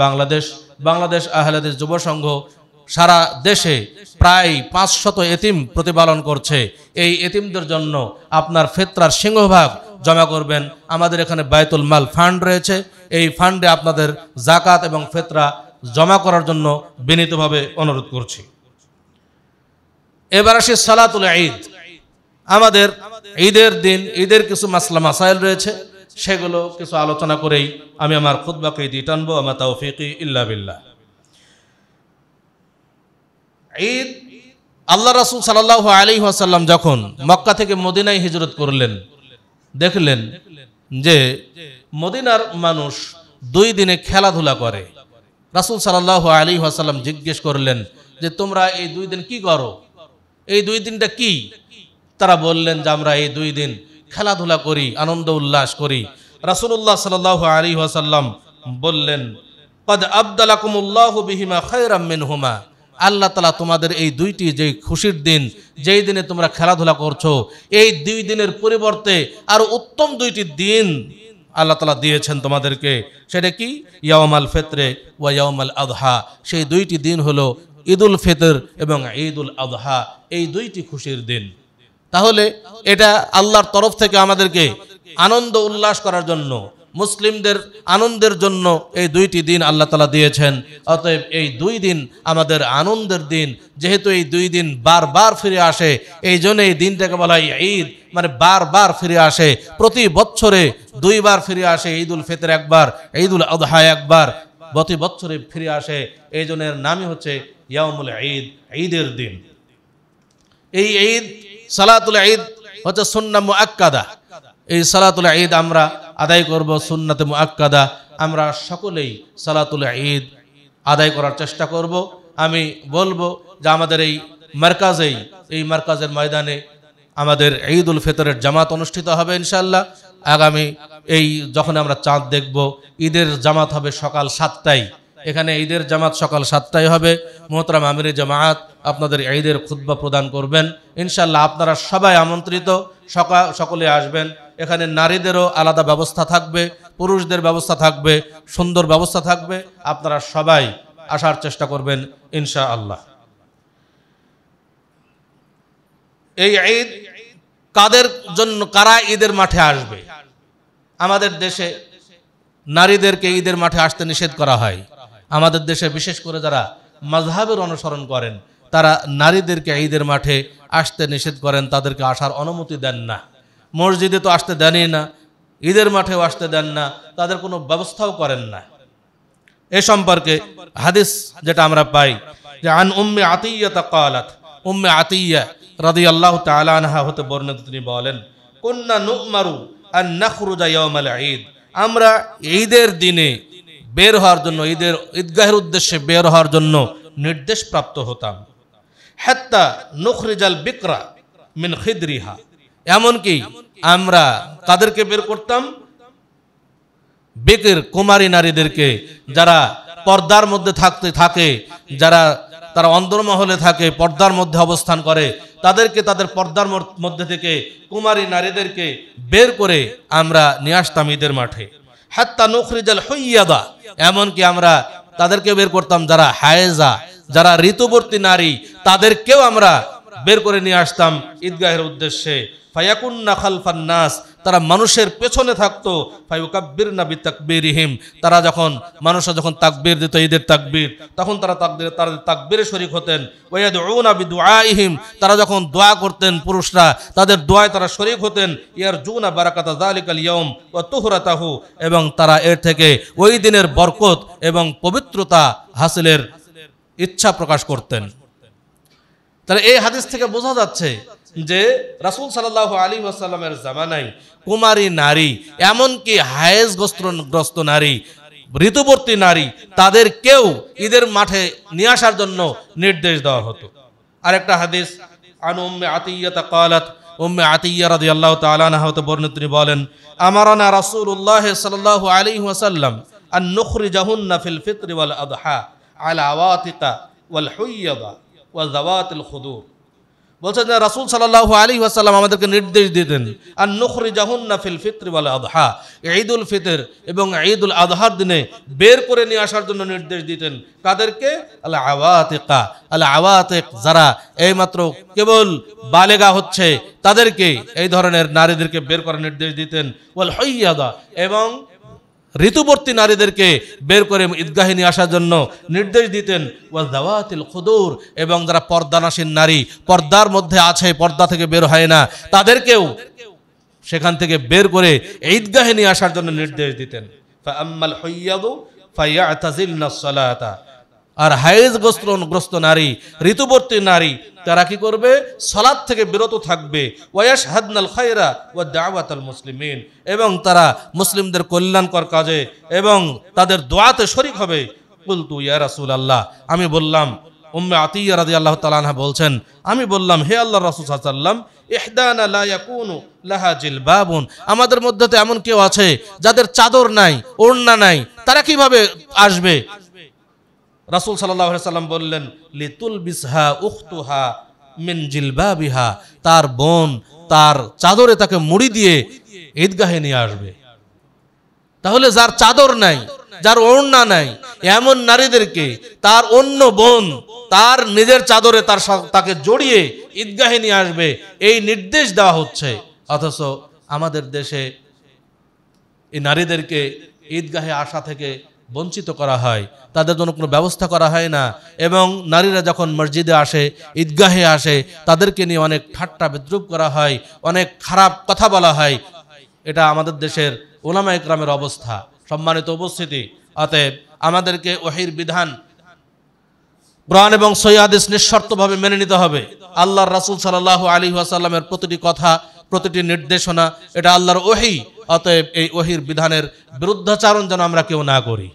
বাংলাদেশ আহলে হাদিস যুব সংঘ সারা দেশে প্রায় 500 এতিম প্রতিপালন করছে। এই এতিমদের জন্য আপনার ফেতরার সিংহভাগ জমা করবেন। আমাদের এখানে বায়তুল মাল ফান্ড রয়েছে, এই ফান্ডে আপনাদের যাকাত এবং ফেতরা জমা করার জন্য বিনীতভাবে অনুরোধ করছি। এবার আসি সালাতুল ঈদ। আমাদের ঈদের দিন ঈদের কিছু মাসলা মাসাইল রয়েছে, সেগুলো কিছু আলোচনা করেই আমি আমার খুতবাকে দিয়ে টানবো। আমা তাওফীকি ইল্লা বিল্লাহ। ঈদ, আল্লাহ রাসূল সাল্লাল্লাহু আলাইহি ওয়াসাল্লাম যখন মক্কা থেকে মদিনায় হিজরত করলেন, দেখলেন যে মদিনার মানুষ 2 দিনে খেলাধুলা করে। রাসূল সাল্লাল্লাহু আলাইহি ওয়াসাল্লাম জিজ্ঞেস করলেন যে তোমরা এই 2 দিন কি করো, এই 2 দিনটা কি? তারা বললেন যে আমরা এই 2 দিন খেলাধুলা করি, আনন্দ উল্লাস করি। রাসূলুল্লাহ সাল্লাল্লাহু আলাইহি ওয়াসাল্লাম বললেন, ক্বাদ আবদালাকুমুল্লাহু বিহিমা খায়রাম মিনহুমা, আল্লাহ তাআলা তোমাদের এই 2টি যে খুশির দিন, যেই দিনে তোমরা খেলাধুলা করছো, এই 2 দিনের পরিবর্তে আরো উত্তম 2টি দিন আল্লাহ তাআলা দিয়েছেন তোমাদেরকে। সেটা কি? ইয়াউমাল ফিতরে ওয়া ইয়াউমাল আযহা। সেই 2টি দিন হলো ঈদুল ফিতর এবং ঈদুল আযহা, এই 2টি খুশির দিন। তাহলে এটা আল্লাহর তরফ থেকে আমাদেরকে আনন্দ উল্লাস করার জন্য, মুসলিমদের আনন্দের জন্য এই 2টি দিন আল্লাহ তাআলা দিয়েছেন। অতএব এই 2 দিন আমাদের আনন্দের দিন। যেহেতু এই 2 দিন বারবার ফিরে আসে, এই জন্য এই দিনটাকে বলা হয় ঈদ, মানে বারবার ফিরে আসে। প্রতি বছরে 2 বার ফিরে আসে, ঈদুল ফিতর একবার, ঈদুল আযহা একবার, প্রতি বছরে ফিরে আসে। এই জন্য এর নামই হচ্ছে ইয়াউমুল ঈদ, ঈদের দিন। এই ঈদ, সালাতুল ঈদ হচ্ছে সুন্নাহ মুআক্কাদা। এই সালাতুল ঈদ আমরা আদায় করব, সুন্নাতে মুআক্কাদা। আমরা সকলেই সালাতুল ঈদ আদায় করার চেষ্টা করব। আমি বলবো যে আমাদের এই মার্কাজের ময়দানে আমাদের ঈদুল ফিতরের জামাত অনুষ্ঠিত হবে ইনশাআল্লাহ। আগামী এই যখন আমরা চাঁদ দেখব, ঈদের জামাত হবে সকাল 7টায়। এখানে ঈদের জামাত সকাল 7টায় হবে। মোহতারাম আমিরে জামাত আপনাদের ঈদের খুতবা প্রদান করবেন ইনশাআল্লাহ। আপনারা সবাই আমন্ত্রিত, সকলে আসবেন। এখানে নারীদেরও আলাদা ব্যবস্থা থাকবে, পুরুষদের ব্যবস্থা থাকবে, সুন্দর ব্যবস্থা থাকবে। আপনারা সবাই আসার চেষ্টা করবেন ইনশাআল্লাহ। এই ঈদ কাদের জন্য, কারা ঈদের মাঠে আসবে? আমাদের দেশে নারীদেরকে ঈদের মাঠে আসতে নিষেধ করা হয়। আমাদের দেশে বিশেষ করে যারা মাযহাবের অনুসরণ করেন তারা নারীদেরকে ঈদের মাঠে আসতে নিষেধ করেন, তাদেরকে আসার অনুমতি দেন না। মসজিদে তো আসতে দেনই না, ঈদের মাঠেও আসতে দেন না, তাদের কোনো ব্যবস্থাও করেন না। এ সম্পর্কে হাদিস যেটা আমরা পাই যে আন উম্মে আতিয়া ক্বালাত, উম্মে আতিয়া রাদিয়াল্লাহু তাআলা আনহা হতে বর্ণিত, তিনি বলেন কুন্না নু'মারু আন নাখরুজা ইয়াওমাল ঈদ, আমরা ঈদের দিনে বের হওয়ার জন্য, ঈদগাহের উদ্দেশ্যে বের হওয়ার জন্য নির্দেশ প্রাপ্ত হতাম। হাত্তা নুখরিজাল বিকরা মিন খিদরিহা, এমনকি আমরা কাদেরকে বের করতাম? বেকের কুমারী নারীদেরকে, যারা পর্দার মধ্যে থাকে, তারা অন্দরমহলে থাকে, পর্দার মধ্যে অবস্থান করে, তাদেরকে তাদের পর্দার মধ্যে থেকে কুমারী নারীদেরকে বের করে আমরা নিয়ে আসতাম ঈদের মাঠে। হাত্তা নুখরিজাল হুইয়াদা, এমনকি আমরা তাদেরকে বের করতাম যারা হায়েজা, যারা ঋতুবর্তী নারী, তাদেরকেও আমরা বের করে নিয়ে আসতাম ঈদগাহের উদ্দেশ্যে। ফায়াকুন্না খালফান নাস, তারা মানুষের পেছনে থাকতো। ফায়ুকাব্বিরনা বিতাকবীরিহিম, তারা মানুষরা যখন তাকবীর দিত, ঈদের তাকবীর, তখন তারা তাকবীরে শরীক হতেন। ওয়ায়াদউনা বিদুআইহিম, তারা যখন দোয়া করতেন পুরুষরা, তাদের দোয়ায় তারা শরীক হতেন। ইয়ারজুনা বারাকাতা যালিকাল ইয়াউম ওয়া তুহরাতাহু, এবং তারা এর থেকে ওই দিনের বরকত এবং পবিত্রতা হাসিলের ইচ্ছা প্রকাশ করতেন। তাহলে এই হাদিস থেকে বোঝা যাচ্ছে যে রাসূল সাল্লাল্লাহু আলাইহি ওয়াসাল্লামের জামানায় কুমারী নারী, এমনকি হায়েজগ্রস্ত নারী, ঋতুবর্তী নারী, তাদেরকেও ঈদের মাঠে নিয়ে আসার জন্য নির্দেশ দেওয়া হতো। আরেকটা হাদিস আন উম্মে আতিয়া ক্বালাত, উম্মে আতিয়া রাদিয়াল্লাহু তাআলা আনহা হতে বর্ণিত, তিনি বলেন আমারানা রাসূলুল্লাহ সাল্লাল্লাহু আলাইহি ওয়াসাল্লাম আন নুখরিজাহুন্না ফিল ফিত্র ওয়াল আদহা আলা আওয়াতিকা ওয়াল হুইয়াদা ওয়া যাওয়াতিল খুদুর। বলছেন যে রাসূল সাল্লাল্লাহু আলাইহি ওয়াসাল্লাম আমাদেরকে নির্দেশ দিতেন আন নুখরিজাহুন্না ফিল ফিত্র ওয়াল আদহা, ঈদুল ফিতর এবং ঈদুল আদহার দিনে বের করে নিয়ে আসার জন্য নির্দেশ দিতেন। কাদেরকে? আল আওয়াতিকা, আল আওয়াতিক, যারা এইমাত্র কেবল বালেগা হচ্ছে তাদেরকে, এই ধরনের নারীদেরকে বের করার নির্দেশ দিতেন। ওয়াল হুইয়াদা, এবং ঋতুবর্তী নারীদেরকে বের করে ঈদগাহে নিয়ে আসার জন্য নির্দেশ দিতেন। ওয়াল যাওয়াতিল খুদুর, এবং যারা পর্দানাসীন নারী, পর্দার মধ্যে আছে, পর্দা থেকে বের হয় না, তাদেরকেও সেখান থেকে বের করে ঈদগাহে নিয়ে আসার জন্য নির্দেশ দিতেন। ফাআম্মাল হুইয়াদু ফায়াতাজিলনাস সালাতা, আর হায়েজগ্রস্ত নারী, ঋতুবর্তী নারী, তারা কি করবে? সালাত থেকে বিরত থাকবে। ওয়াশহাদনাল খায়রা ওয়া দাওয়াতাল মুসলিমিন, এবং তারা মুসলিমদের কল্যাণকর কাজে এবং তাদের দোয়াতে শরীক হবে। কুলতু ইয়া রাসূলুল্লাহ, আমি বললাম, উম্মে আতিয়া রাদিয়াল্লাহু তাআলা আনহা বলছেন, আমি বললাম, হে আল্লাহর রাসূল সাল্লাল্লাহু আলাইহি ওয়াসাল্লাম, ইহদানা লা ইয়াকুনু লাহা জিলবাবুন, আমাদের মধ্যে তো এমন কেউ আছে যাদের চাদর নাই, ওড়না নাই, তারা কিভাবে আসবে? রাসূল সাল্লাল্লাহু আলাইহি ওয়াসাল্লাম বললেন, লিতুলবিসহা উখতুহা মিন জিলবাবিহা, তার বোন তার চাদরে তাকে মুড়ি দিয়ে ঈদগাহে নিয়ে আসবে। তাহলে যার চাদর নাই, যার ওড়না নাই, এমন নারীদেরকে তার অন্য বোন তার নিজের চাদরে তাকে জড়িয়ে ঈদগাহে নিয়ে আসবে, এই নির্দেশ দেওয়া হচ্ছে। অথচ আমাদের দেশে এই নারীদেরকে ঈদগাহে আসা থেকে বঞ্চিত করা হয়, তাদের জন্য কোনো ব্যবস্থা করা হয় না। এবং নারীরা যখন মসজিদে আসে, ঈদগাহে আসে, তাদেরকে নিয়ে অনেক ঠাট্টা বিদ্রূপ করা হয়, অনেক খারাপ কথা বলা হয়। এটা আমাদের দেশের উলামায়ে কেরামের অবস্থা। সম্মানিত উপস্থিতি, অতএব আমাদেরকে ওহীর বিধান, কোরআন এবং সহিহ হাদিস নিঃশর্তভাবে মেনে নিতে হবে। আল্লাহর রাসূল সাল্লাল্লাহু আলাইহি ওয়াসাল্লামের প্রতিটি কথা, প্রতিটি নির্দেশনা, এটা আল্লাহর ওহী। অতএব এই ওহীর বিধানের বিরুদ্ধাচারণ যেন আমরা কেউ না করি।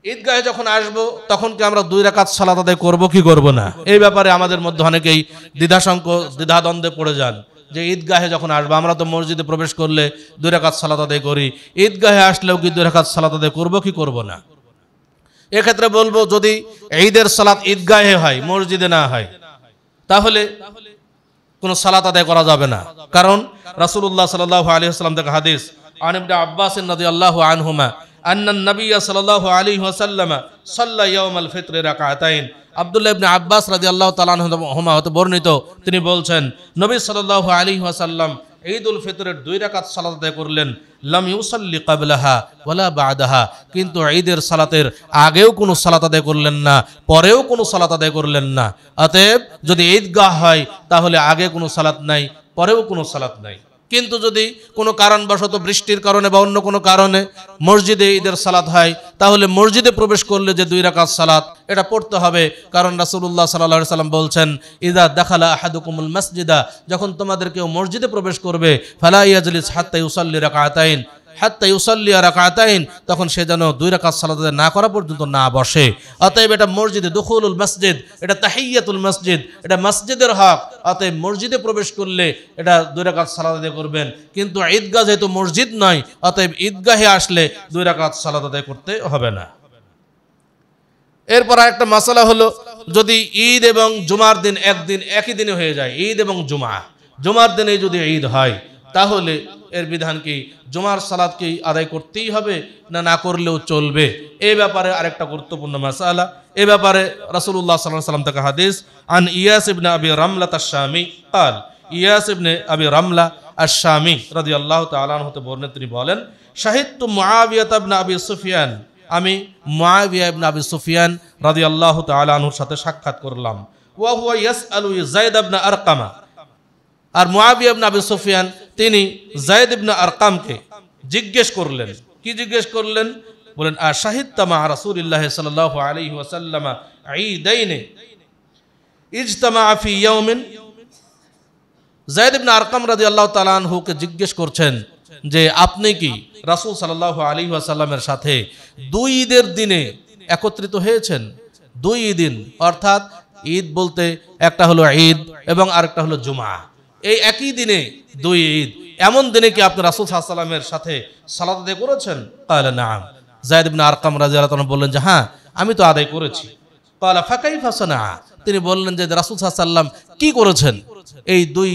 ঈদগাহে যখন আসবো তখন কি আমরা 2 রাকাত সালাত আদায় করব কি করব না? এই ব্যাপারে আমাদের মধ্যে অনেকেই দ্বিধাদ্বন্দ্বে পড়ে যান যে ঈদগাহে যখন আসবো, আমরা তো মসজিদে প্রবেশ করলে 2 রাকাত সালাত আদায় করি, ঈদগাহে আসলেও কি 2 রাকাত সালাত আদায় করব কি করব না? এক্ষেত্রে বলবো, যদি ঈদের সালাত ঈদগাহে হয়, মসজিদে না হয়, তাহলে কোনো সালাত আদায় করা যাবে না। কারণ রাসূলুল্লাহ সাল্লাল্লাহু আলাইহি ওয়াসাল্লাম থেকে হাদিস, আন ইবনে আব্বাস রাদিয়াল্লাহু আনহুমা আন্নান নবিয়্য সাল্লাল্লাহু আলাইহি ওয়াসাল্লাম সাল্লা ইয়াউমাল ফিত্রি রাকাতাইন। আব্দুল্লাহ ইবনে আব্বাস রাদিয়াল্লাহু তাআলা আনহুমা হতে বর্ণিত, তিনি বলছেন নবী সাল্লাল্লাহু আলাইহি ওয়াসাল্লাম ঈদুল ফিতরের 2 রাকাত সালাত আদায় করলেন, লাম ইউসাল্লি ক্বাবলাহা ওয়ালা বা'দাহা, কিন্তু ঈদের সালাতের আগেও কোনো সালাত আদায় করলেন না, পরেও কোনো সালাত আদায় করলেন না। অতএব যদি ঈদগাহ হয় তাহলে আগে কোনো সালাত নাই, পরেও কোনো সালাত নাই। কিন্তু যদি কোনো কারণবশত বৃষ্টির কারণে বা অন্য কোনো কারণে মসজিদে ঈদের সালাত হয়, তাহলে মসজিদে প্রবেশ করলে যে 2 রাকাত সালাত এটা পড়তে হবে। কারণ রাসূলুল্লাহ সাল্লাল্লাহু আলাইহি সাল্লাম বলছেন, ইযা দাখালা আহাদুকুমুল মাসজিদা, যখন তোমাদের কেউ মসজিদে প্রবেশ করবে, ফালা ইয়াজলিস হাত্তা ইউসাল্লি রাকাতাইন হাত্তা ইউসাল্লি রাকাতাইন, তখন সে যেন 2 রাকাত সালাত না করা পর্যন্ত না বসে। অতএব এটা মসজিদে দুখুলুল মসজিদ, এটা তাহিয়াতুল মসজিদ, এটা মসজিদের হক। অতএব মসজিদে প্রবেশ করলে এটা 2 রাকাত সালাত আদায় করবেন। কিন্তু ঈদগাহ যেহেতু মসজিদ নয়, অতএব ঈদগাহে আসলে 2 রাকাত সালাত আদায় করতে হবে না। এরপর আরেকটা মাসালা হলো, যদি ঈদ এবং জুমার দিন একই দিনে হয়ে যায়, ঈদ এবং জুমার দিনে যদি ঈদ হয়, তাহলে এর বিধান কি? জুমার সালাত কি আদায় করতেই হবে না করলেও চলবে? এই ব্যাপারে আরেকটা গুরুত্বপূর্ণ মাসালা। এই ব্যাপারে রাসূলুল্লাহ সাল্লাল্লাহু আলাইহি ওয়াসাল্লাম থেকে হাদিস, আন ইয়াস ইবনে আবি রামলা আশ-শামি قال, ইয়াস ইবনে আবি রামলা আশ-শামি রাদিয়াল্লাহু তাআলা আনহু হতে বর্ণিত, তিনি বলেন, শাহিদতু মুআবিয়া ইবনে আবি সুফিয়ান, আমি মুআবিয়া ইবনে আবি সুফিয়ান রাদিয়াল্লাহু তাআলা আনহুর সাথে সাক্ষাৎ করলাম। ওয়া হুয়া ইয়াসআলু যায়েদ ইবনে আরকামা, আর মুআবিয়া ইবনে আবি সুফিয়ান তিনি যায়েদ ইবনে আরকামকে জিজ্ঞেস করলেন। কি জিজ্ঞেস করলেন? বলেন, আশাহিদতা মা রাসূলিল্লাহ সাল্লাল্লাহু আলাইহি ওয়াসাল্লাম ঈদাইনে ইজতামা ফি ইয়াউমিন। যায়েদ ইবনে আরকাম রাদিয়াল্লাহু তাআলা আনহুকে জিজ্ঞেস করছেন যে আপনি কি রাসূল সাল্লাল্লাহু আলাইহি ওয়াসাল্লামের সাথে 2 ঈদের দিনে একত্রিত হয়েছেন? 2 ঈদ, অর্থাৎ ঈদ বলতে একটা হলো ঈদ এবং আরেকটা হলো জুমা। এই একই দিনে 2 ঈদ, এমন দিনে কি আপনি রাসূল সাল্লাল্লাহু আলাইহি ওয়াসাল্লামের সাথে সালাত আদায় করেছেন? ক্বালা নাআম। যায়েদ ইবনে আরকাম রাদিয়াল্লাহু তাআলা বললেন যে হ্যাঁ, আমি তো আদায় করেছি। ক্বালা ফাকাইফা সানা, তিনি বললেন যে রাসূল সাল্লাল্লাহু আলাইহি ওয়াসাল্লাম কি করেছেন? এই 2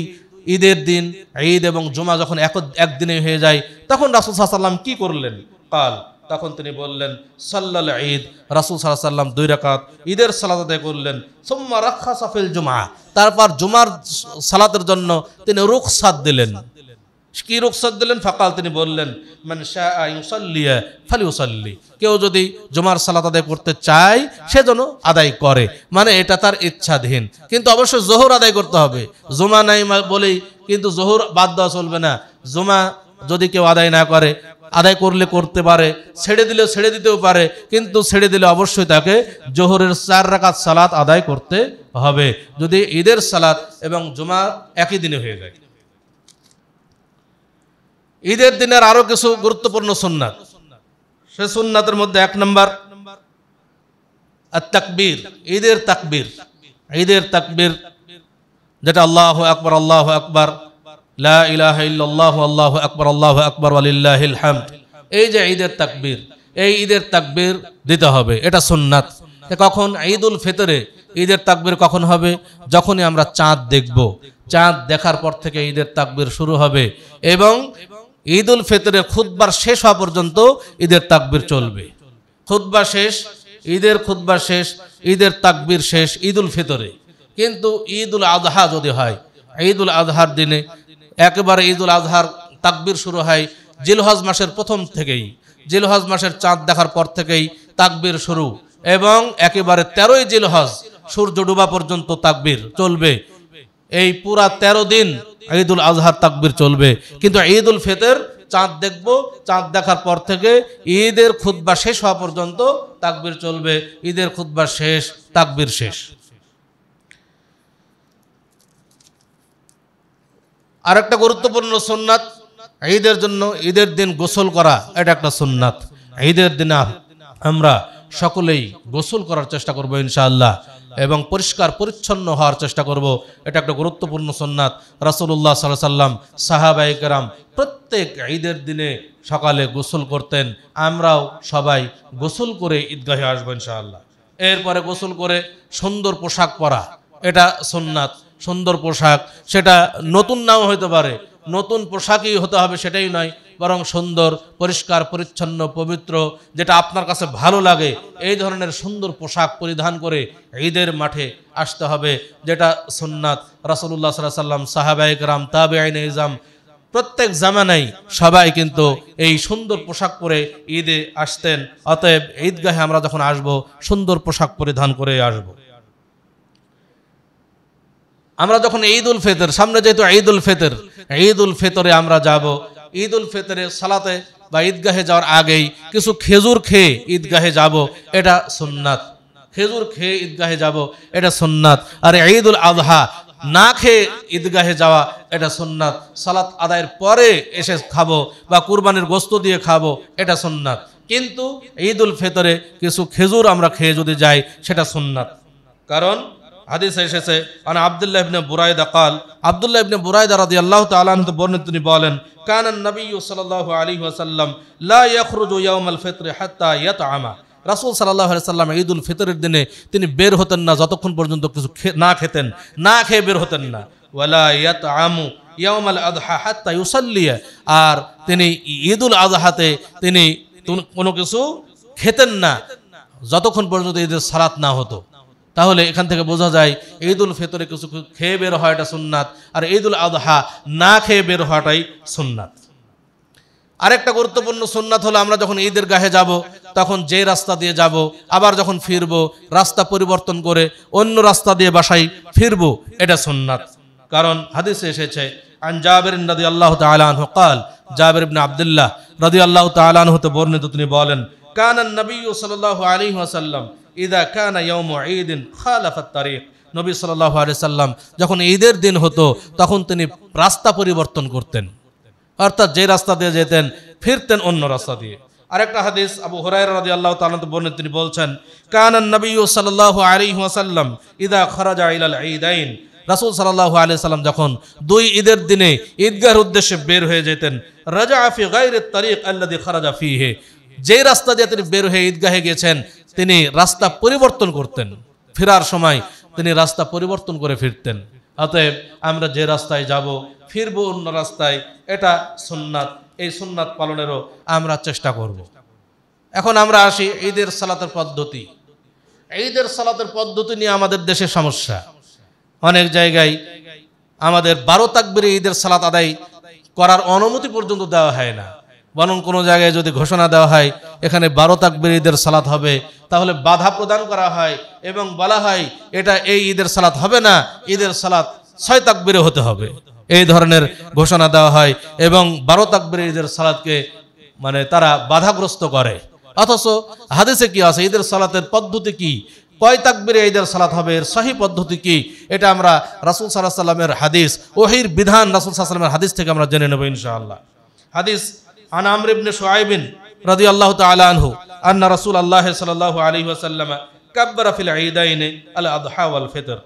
ঈদের দিন, ঈদ এবং জুমা যখন একদিনে হয়ে যায়, তখন রাসূল সাল্লাল্লাহু আলাইহি ওয়াসাল্লাম কি করলেন? কাল, তখন তিনি বললেন, সাল্লাল ঈদ, রাসূল সাল্লাল্লাহু আলাইহি ওয়াসাল্লাম 2 রাকাত ঈদের সালাত আদায় করলেন। সুম্মা রাখাসা ফিল জুমা, তারপর জুমার সালাতের জন্য তিনি রুখসাত দিলেন। কি রুখসাত দিলেন? ফাকাল, তিনি বললেন, মান শাআ ইউসাল্লিয়া ফালিউসাল্লি, কেউ যদি জুমার সালাত আদায় করতে চায় সে যেন আদায় করে, মানে এটা তার ইচ্ছাধীন। কিন্তু অবশ্যই যোহর আদায় করতে হবে। জুমা নাই বলেই কিন্তু যোহর বাদ দেওয়া চলবে না। জুমা যদি কেউ আদায় না করে, আদায় করলে করতে পারে, ছেড়ে দিলেও ছেড়ে দিতেও পারে, কিন্তু ছেড়ে দিলে অবশ্যই তাকে জোহরের 4 রাকাত সালাত আদায় করতে হবে, যদি ঈদের সালাত এবং জুমা একই দিনে হয়ে যায়। ঈদের দিনের আরো কিছু গুরুত্বপূর্ণ সুন্নাত, সে সুন্নাতের মধ্যে 1 নম্বর আত-তাকবীর, ঈদের তাকবীর। ঈদের তাকবীর যেটা আল্লাহু আকবার, আল্লাহু আকবার, লা ইলাহা ইল্লাল্লাহু, আল্লাহু আকবার, আল্লাহু আকবার, ওয়ালিল্লাহিল হামদ। এই যে ঈদের তাকবীর, এই ঈদের তাকবীর দিতে হবে, এটা সুন্নাত। কখন? ঈদুল ফিতরে ঈদের তাকবীর কখন হবে? যখনই আমরা চাঁদ দেখব, চাঁদ দেখার পর থেকে ঈদের তাকবীর শুরু হবে এবং ঈদুল ফিতরের খুতবার শেষ হওয়া পর্যন্ত ঈদের তাকবীর চলবে। খুতবা শেষ, ঈদের খুতবা শেষ, ঈদের তাকবীর শেষ ঈদুল ফিতরে। কিন্তু ঈদুল আযহা যদি হয়, ঈদুল আযহার দিনে একেবারে ঈদুল আযহার তাকবীর শুরু হয় জিলহজ মাসের প্রথম থেকেই, জিলহজ মাসের চাঁদ দেখার পর থেকেই তাকবীর শুরু এবং একেবারে 13ই জিলহজ সূর্য ডোবা পর্যন্ত তাকবীর চলবে। এই পুরা 13 দিন ঈদুল আযহার তাকবীর চলবে। কিন্তু ঈদুল ফিতর চাঁদ দেখব, চাঁদ দেখার পর থেকে ঈদের খুতবা শেষ হওয়া পর্যন্ত তাকবীর চলবে। ঈদের খুতবা শেষ, তাকবীর শেষ। আরেকটা গুরুত্বপূর্ণ সুন্নাত ঈদের জন্য, ঈদের দিন গোসল করা, এটা একটা সুন্নাত। ঈদের দিন আমরা সকলেই গোসল করার চেষ্টা করব ইনশাআল্লাহ এবং পরিষ্কার পরিচ্ছন্ন হওয়ার চেষ্টা করব, এটা একটা গুরুত্বপূর্ণ সুন্নাত। রাসূলুল্লাহ সাল্লাল্লাহু আলাইহি ওয়াসাল্লাম, সাহাবায়ে কেরাম প্রত্যেক ঈদের দিনে সকালে গোসল করতেন। আমরাও সবাই গোসল করে ঈদগাহে আসবো ইনশাআল্লাহ। এরপরে গোসল করে সুন্দর পোশাক পরা, এটা সুন্নাত। সুন্দর পোশাক, সেটা নতুন নাও হতে পারে, নতুন পোশাকই হতে হবে সেটাই নয়, বরং সুন্দর, পরিষ্কার, পরিচ্ছন্ন, পবিত্র, যেটা আপনার কাছে ভালো লাগে এই ধরনের সুন্দর পোশাক পরিধান করে ঈদের মাঠে আসতে হবে, যেটা সুন্নাত। রাসূলুল্লাহ সাল্লাল্লাহু আলাইহি ওয়াসাল্লাম, সাহাবায়ে কেরাম, তাবেঈনে ইজম প্রত্যেক জামানায় সবাই কিন্তু এই সুন্দর পোশাক পরে ঈদে আসতেন। অতএব ঈদগাহে আমরা যখন আসব সুন্দর পোশাক পরিধান করে আসব। আমরা যখন ঈদ উল ফিতর, সামনে যেহেতু ঈদ উল ফিতরে আমরা যাব, ঈদ উল ফিতরে সালাতে বা ঈদগাহে যাওয়ার আগেই কিছু খেজুর খেয়ে ঈদগাহে যাব, এটা সুন্নাত। খেজুর খেয়ে ঈদগাহে যাব, এটা সুন্নাত। আর ঈদ উল আযহা না খেয়ে ঈদগাহে যাওয়া, এটা সুন্নাত। সালাত আদায়ের পরে এসে খাবো বা কুরবানির গোশত দিয়ে খাবো, এটা সুন্নাত। কিন্তু ঈদ উল ফিতরে কিছু খেজুর আমরা খেয়ে যদি যাই, সেটা সুন্নাত। কারণ হাদিসে এসেছে, আব্দুল্লাহ ইবনে বুরাইদা قال, আব্দুল্লাহ ইবনে বুরাইদা রাদিয়াল্লাহু তাআলা আনহু বর্ণিত, তিনি বলেন, কানান নবী সাল্লাল্লাহু আলাইহি ওয়াসাল্লাম লা ইয়াখরুজু ইয়াউমাল ফিতর হাত্তা ইয়াতআমা। রাসূল সাল্লাল্লাহু আলাইহি ওয়াসাল্লাম ঈদ উল ফিতরের দিনে তিনি বের হতেন না যতক্ষণ পর্যন্ত কিছু না খেতেন, না খেয়ে বের হতেন না। ওয়ালা ইয়াতআমু ইয়াউমাল আযহা হাত্তা ইউসাল্লিয়া, আর তিনি ঈদ উল আযহাতে তিনি কোনো কিছু খেতেন না যতক্ষণ পর্যন্ত ঈদের সালাত না হতো। তাহলে এখান থেকে বোঝা যায় ঈদ উল ফিতরে কিছু খেয়ে বের হওয়া এটা সুন্নাত, আর ঈদ উল আযহা না খেয়ে বের হওয়াটাই সুন্নাত। আরেকটা গুরুত্বপূর্ণ সুন্নাত হলো, আমরা যখন ঈদের গাহে যাব তখন যে রাস্তা দিয়ে যাব, আবার যখন ফিরবো রাস্তা পরিবর্তন করে অন্য রাস্তা দিয়ে বাসায় ফিরবো, এটা সুন্নাত। কারণ হাদিসে এসেছে, আন জাবির রাদিয়াল্লাহু তাআলা আনহু قال, জাবির ইবনে আব্দুল্লাহ রাদিয়াল্লাহু তাআলা আনহু তে বর্ণিত, তিনি বলেন, কানান নবী সাল্লাল্লাহু আলাইহি ওয়াসাল্লাম ইযা কানা ইয়াউমু ঈদিন খালাফাত তারিক। নবী সাল্লাল্লাহু আলাইহি সাল্লাম যখন ঈদের দিন হতো তখন তিনি রাস্তা পরিবর্তন করতেন, অর্থাৎ যে রাস্তা দিয়ে যেতেন ফিরতেন অন্য রাস্তা দিয়ে। আরেকটা হাদিস আবু হুরায়রা রাদিয়াল্লাহু তাআলা বর্ণিত, তিনি বলছেন, কানান নবী সাল্লাল্লাহু আলাইহি ওয়াসাল্লাম ইযা খারাজা ইলাল ঈদাইন। রাসূল সাল্লাল্লাহু আলাইহি সাল্লাম যখন দুই ঈদের দিনে ঈদগাহের উদ্দেশ্যে বের হয়ে যেতেন, রাজা ফি গায়রিত তারিক আল্লাযী খারাজা ফীহি, যে রাস্তা দিয়ে তিনি বের হয়ে ঈদগাহে গেছেন তিনি রাস্তা পরিবর্তন করতেন, ফেরার সময় তিনি রাস্তা পরিবর্তন করে ফিরতেন। অতএব আমরা যে রাস্তায় যাব ফিরবো অন্য রাস্তায়, এটা সুন্নাত। এই সুন্নাত পালনেরও আমরা চেষ্টা করব। এখন আমরা আসি ঈদের সালাতের পদ্ধতি। ঈদের সালাতের পদ্ধতি নিয়ে আমাদের দেশে সমস্যা। অনেক জায়গায় আমাদের 12 তাকবীরে ঈদের সালাত আদায় করার অনুমতি পর্যন্ত দেওয়া হয় না, বরং কোনো জায়গায় যদি ঘোষণা দেওয়া হয় এখানে 12 তাকবীর ঈদের সালাত হবে, তাহলে বাধা প্রদান করা হয় এবং বলা হয় এটা এই ঈদের সালাত হবে না, ঈদের সালাত 6 তাকবীরে হতে হবে। এই ধরনের ঘোষণা দেওয়া হয় এবং 12 তাকবীর ঈদের সালাতকে তারা বাধাগ্রস্ত করে। অথচ হাদিসে কি আছে, ঈদের সালাতের পদ্ধতি কি, কয় তাকবীরে ঈদের সালাত হবে, এর সহি পদ্ধতি কি, এটা আমরা রাসূল সাল্লাল্লাহু আলাইহি ওয়াসাল্লামের হাদিস, ওহীর বিধান রাসূল সাল্লাল্লাহু আলাইহি ওয়াসাল্লামের হাদিস থেকে আমরা জেনে নেব ইনশাআল্লাহ। হাদিস, আন আমর ইবনে শুআইব রাদিয়াল্লাহু তাআলা আনহু আন্না রাসূলুল্লাহ সাল্লাল্লাহু আলাইহি ওয়াসাল্লাম কাব্বারা ফিল ঈদাইন আল আযহা ওয়াল ফিতর।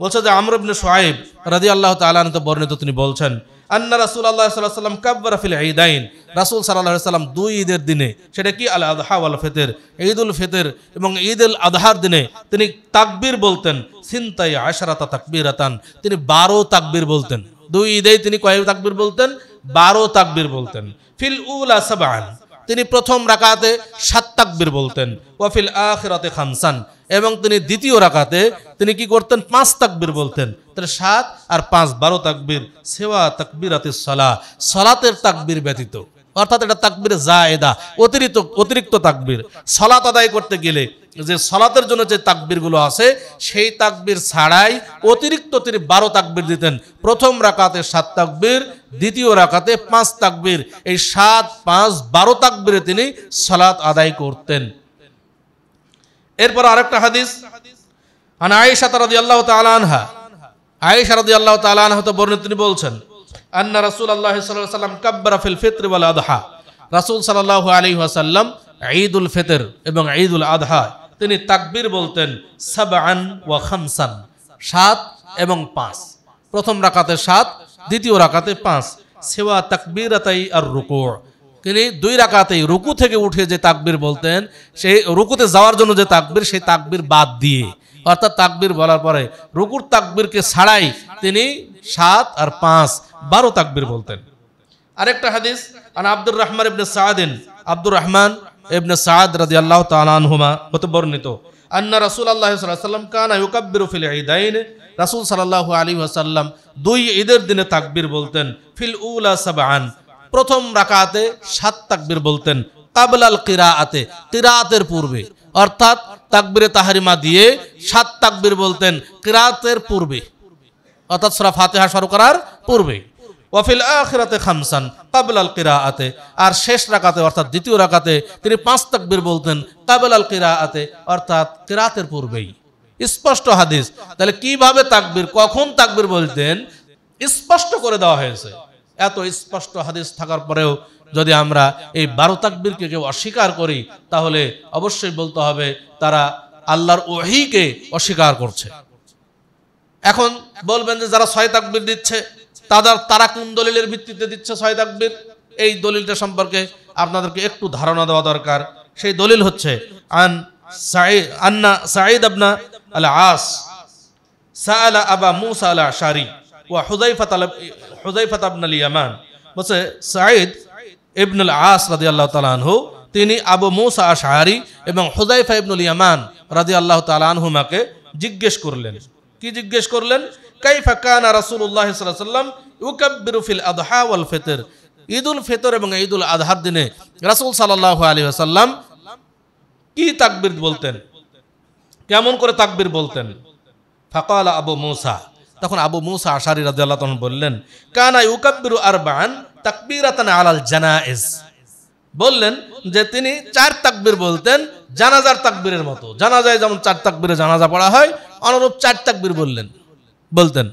বলছে যে আমর ইবনে শুআইব রাদিয়াল্লাহু তাআলা আনহু বর্ণিত, তিনি বলছেন, আন্না রাসূলুল্লাহ সাল্লাল্লাহু আলাইহি ওয়াসাল্লাম কাব্বারা ফিল ঈদাইন, রাসূল সাল্লাল্লাহু আলাইহি ওয়াসাল্লাম দুই ঈদের দিনে, সেটা কি আল আযহা ওয়াল ফিতর, ঈদ উল ফিতর এবং ঈদ উল আযহার দিনে তিনি তাকবীর বলতেন, সিনতাই আশরাতা তাকবীরাতান, তিনি 12 তাকবীর বলতেন। দুই ঈদেই তিনি কয় তাকবীর বলতেন? 12 তাকবীর বলতেন। ফিল উলা সাবআন, তিনি প্রথম রাকাতে 7 তাকবীর বলতেন। ওয়া ফিল আখিরাতে খামসান, এবং তিনি দ্বিতীয় রাকাতে তিনি কি করতেন? 5 তাকবীর বলতেন। তাহলে 7 আর 5 12 তাকবীর, সেওয়া তাকবীরাতিস সালাহ, সালাতের তাকবীর ব্যতীত, অর্থাৎ এটা তাকবীরে জায়েদা, অতিরিক্ত তাকবীর। সালাত আদায় করতে গেলে যে সালাতের জন্য যে তাকবীরগুলো আছে সেই তাকবীর ছাড়াই অতিরিক্ত তিনি 12 তাকবীর দিতেন। প্রথম রাকাতে 7 তাকবীর, দ্বিতীয় রাকাতে 5 তাকবীর, এই 7, 5, 12 তাকবীরে তিনি সালাত আদায় করতেন। এরপর আরেকটা হাদিস, আন আয়েশা রাদিয়াল্লাহু তাআলা আনহা, আয়েশা রাদিয়াল্লাহু তাআলা আনহা তো বর্ণিত, তিনি বলছেন, আন্না রাসূলুল্লাহ সাল্লাল্লাহু আলাইহি ওয়াসাল্লাম কাব্বারা ফিল ফিতর ওয়াল আযহা, রাসূল সাল্লাল্লাহু আলাইহি ওয়াসাল্লাম ঈদ উল ফিতর এবং ঈদ উল আযহা তিনি তাকবীর বলতেন 7 ওয়া 5, 7 এবং 5। প্রথম রাকাতে 7, দ্বিতীয় রাকাতে 5, সেওয়া তাকবীরাতাই আর রুকু, তিনি 2 রাকাতেই রুকু থেকে উঠে যে তাকবীর বলতেন, সেই রুকুতে যাওয়ার জন্য যে তাকবীর, সেই তাকবীর বাদ দিয়ে, অর্থাৎ তাকবীর বলার পরে রুকুর তাকবীরকে ছাড়াই তিনি 7 আর 5 12 তাকবীর বলতেন। আরেকটা হাদিস আন আব্দুর রহমান ইবনে সাআদিন, আব্দুর রহমান ইবনে সাআদ রাদিয়াল্লাহু তাআলা আনহুমা হতে বর্ণিত, আন্না রাসূলুল্লাহ সাল্লাল্লাহু আলাইহি ওয়াসাল্লাম কানা ইউকাব্বিরু ফিল ঈদাইন, রাসূল সাল্লাল্লাহু আলাইহি ওয়াসাল্লাম দুই ঈদের দিনে তাকবীর বলতেন, ফিল উলা সাবআন, প্রথম রাকাতে 7 তাকবীর বলতেন, কাবলাল কিরাআতে, কিরাআতের পূর্বে, অর্থাৎ তাকবীরে তাহরিমা দিয়ে 7 তাকবীর বলতেন কিরাআতের পূর্বে, অর্থাৎ সূরা ফাতিহা শুরু করার পূর্বে। ওয়াফিল আখিরাতে খামসান কাবলাল কিরাআতে, আর শেষ রাকাতে অর্থাৎ দ্বিতীয় রাকাতে তিনি 5 তাকবীর বলতেন কাবলাল কিরাআতে, অর্থাৎ কিরাআতের পূর্বেই। স্পষ্ট হাদিস। তাহলে কিভাবে তাকবীর, কখন তাকবীর বলতেন স্পষ্ট করে দেওয়া হয়েছে। এত স্পষ্ট হাদিস থাকার পরেও যদি আমরা এই 12 তাকবীরকে কেউ অস্বীকার করি, তাহলে অবশ্যই বলতে হবে তারা আল্লাহর ওহীকে অস্বীকার করছে। এখন বলবেন যে যারা 6 তাকবীর দিচ্ছে তারা কোন দলিলের ভিত্তিতে দিচ্ছে 6 তাকবীর? এই দলিলটা সম্পর্কে আপনাদেরকে একটু ধারণা দেওয়া দরকার। সেই দলিল হচ্ছে আন্না সাঈদ ইবনে আল আস সাআলা আবা মুসা আল আশআরী ওয়া হুযায়ফা ইবনে আল ইয়ামান, বলছে সাঈদ ইবনে আল আস রাদিয়াল্লাহু তাআলা আনহু তিনি আবু মুসা আশআরী এবং হুযায়ফা ইবনে আল ইয়ামান রাদিয়াল্লাহু তাআলা আনহুমাকে জিজ্ঞেস করলেন। কি জিজ্ঞেস করলেন? কাইফা কানা রাসূলুল্লাহ সাল্লাল্লাহু আলাইহি ওয়াসাল্লাম ইউকাব্বিরু ফিল আযহা ওয়াল ফিতর, ঈদুল ফিতর এবং ঈদুল আযহার দিনে রাসূল সাল্লাল্লাহু আলাইহি ওয়াসাল্লাম কি তাকবীর বলতেন, কেমন করে তাকবীর বলতেন? ফাকালা আবু মুসা, তখন আবু মুসা আশআরী রাদিয়াল্লাহু তাআলা বললেন, কানা ইউকাব্বিরু আরবাআন তাকবীরাতান আলাল জানাইজ, বললেন যে তিনি 4 তাকবীর বলতেন জানাজার তাকবীরের মতো। জানাজায় যেমন 4 তাকবীরে জানাজা পড়া হয়, অনুরূপ 4 তাকবীর বলতেন।